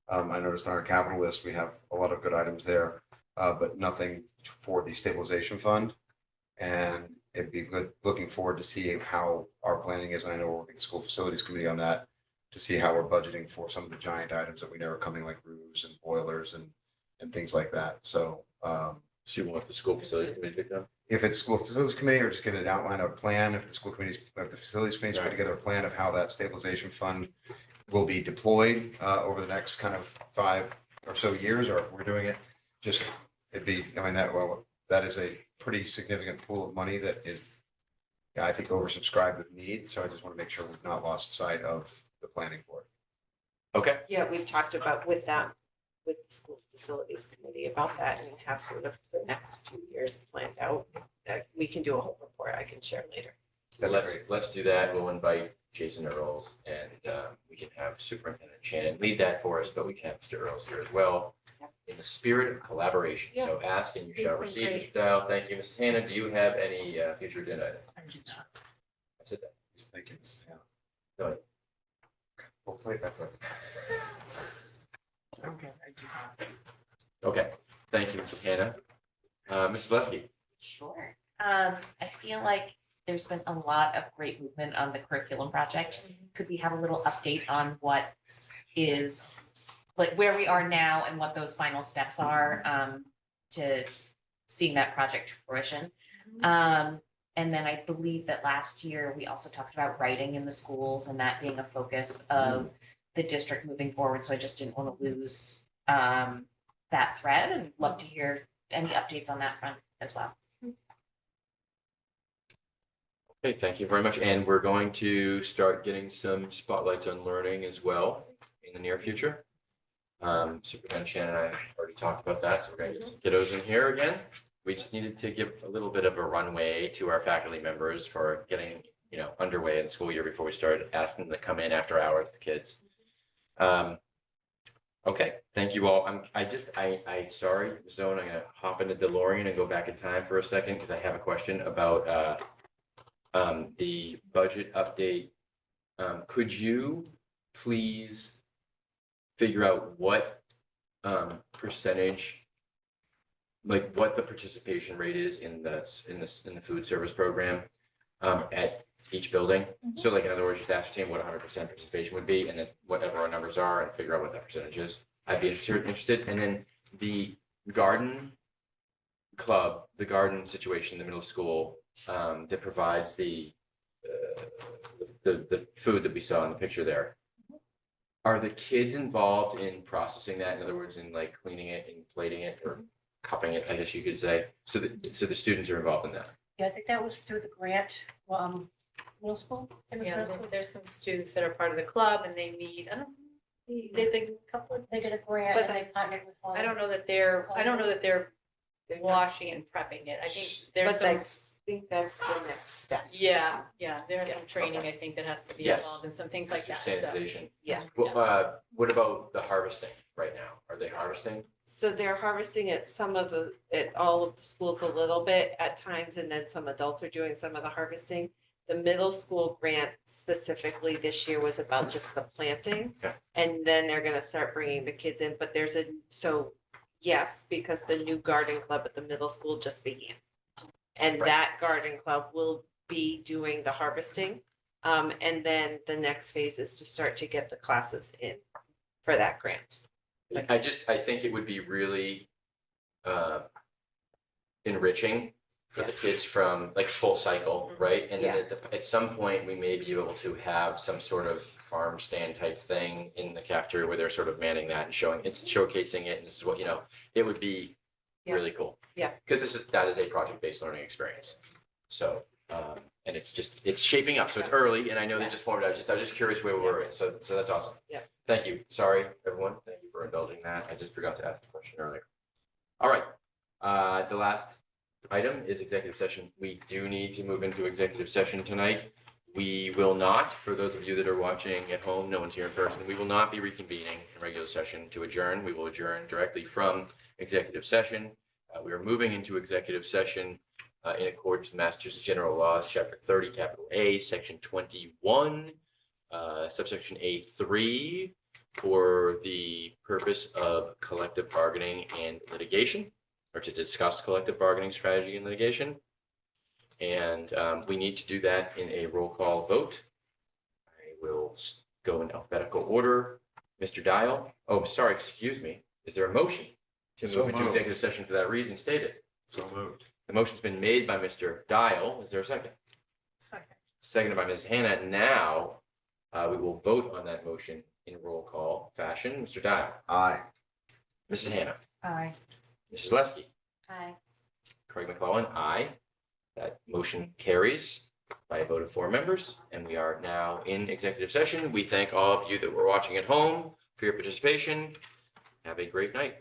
I noticed on our capital list, we have a lot of good items there, but nothing for the stabilization fund. And it'd be good, looking forward to see how our planning is. And I know we're working with the school facilities committee on that, to see how we're budgeting for some of the giant items that we know are coming, like roofs and boilers and things like that. So So you want the school facility committee to pick them? if it's school facilities committee, or just get an outline of plan, if the facilities committees put Right. together a plan of how that stabilization fund will be deployed over the next kind of 5 or so years, or if we're doing it, just, that is a pretty significant pool of money that is, I think, oversubscribed with needs. So I just want to make sure we've not lost sight of the planning for it. Okay, Yeah, we've talked about with the school facilities committee about that and have sort of the next few years planned out. That we can do a whole report I can share later. That'd be great. let's do that. We'll invite Jason Earls, and we can have Superintendent Shannon lead that for us, but we can have Mr. Earls here as well, in the spirit of collaboration. So ask and you shall He's been receive. great. Mr. Dial, thank you. Mrs. Hannah, do you have any future agenda items? I do not. I said that. Thank you. Yeah. Go ahead. We'll play it back later. Okay, I do not. Okay, thank you, Mrs. Hannah. Mrs. Leskey. Sure. I feel like there's been a lot of great movement on the curriculum project. Could we have a little update on what is, like, where we are now and what those final steps are to seeing that project to fruition? And then I believe that last year, we also talked about writing in the schools and that being a focus of the district moving forward. So I just didn't want to lose that thread, and love to hear any updates on that front as well. Okay, thank you very much. And we're going to start getting some spotlights on learning as well in the near future. Superintendent Shannon and I already talked about that, so we're going to get some kiddos in here again. We just needed to give a little bit of a runway to our faculty members for getting, underway in the school year before we started asking them to come in after hours with the kids. Okay, thank you all. Sorry, Zone, I'm gonna hop into DeLorean and go back in time for a second because I have a question about the budget update. Could you please figure out what percentage, like what the participation rate is in the food service program at each building? So like, in other words, just ascertain what 100% participation would be, and then whatever our numbers are, and figure out what that percentage is. I'd be interested. And then the garden club, the garden situation in the middle school that provides the food that we saw in the picture there. Are the kids involved in processing that? In other words, in like cleaning it and plating it or cupping it, I guess you could say? So the students are involved in that? Yeah, I think that was through the grant, middle school. It was Yeah, middle school. there's some students that are part of the club and they meet, I don't know, they couple, They did a grant But and they partnered with. I don't know that they're washing and prepping it. I think there's But I some, think that's the next step. yeah, there's some training, I think, that has to be Yes. involved and some things like that, so. Sanitization. Yeah. Well, what about the harvesting right now? Are they harvesting? So they're harvesting at all of the schools a little bit at times, and then some adults are doing some of the harvesting. The middle school grant specifically this year was about just the planting. Okay. And then they're gonna start bringing the kids in, but yes, because the new garden club at the middle school just began. And Right. that garden club will be doing the harvesting. And then the next phase is to start to get the classes in for that grant. I think it would be really enriching for the kids from like full cycle, right? And then at some point, we may be able to have some sort of farm stand type thing in the cafeteria where they're sort of manning that and showcasing it. And this is what, it would be really cool. Yeah. Because that is a project-based learning experience. So, and it's shaping up. So it's early and I know they just formed it. I was just curious where we were in. So that's awesome. Yeah. Thank you. Sorry, everyone. Thank you for indulging that. I just forgot to ask the question earlier. All right. The last item is executive session. We do need to move into executive session tonight. We will not, for those of you that are watching at home, no one's here in person, we will not be reconvening in regular session to adjourn. We will adjourn directly from executive session. We are moving into executive session in accordance with Massachusetts General Laws, Chapter 30, Capital A, Section 21, subsection A3, for the purpose of collective bargaining and litigation, or to discuss collective bargaining strategy and litigation. And we need to do that in a roll call vote. I will go in alphabetical order. Mr. Dial, excuse me. Is there a motion to So move into moved. executive session for that reason stated? So moved. The motion's been made by Mr. Dial. Is there a second? Second. Seconded by Mrs. Hannah. Now, we will vote on that motion in roll call fashion. Mr. Dial, Aye. Mrs. Hannah, Aye. Mrs. Leskey, Aye. Craig McClellan, aye. That motion carries by a vote of 4 members, and we are now in executive session. We thank all of you that were watching at home for your participation. Have a great night.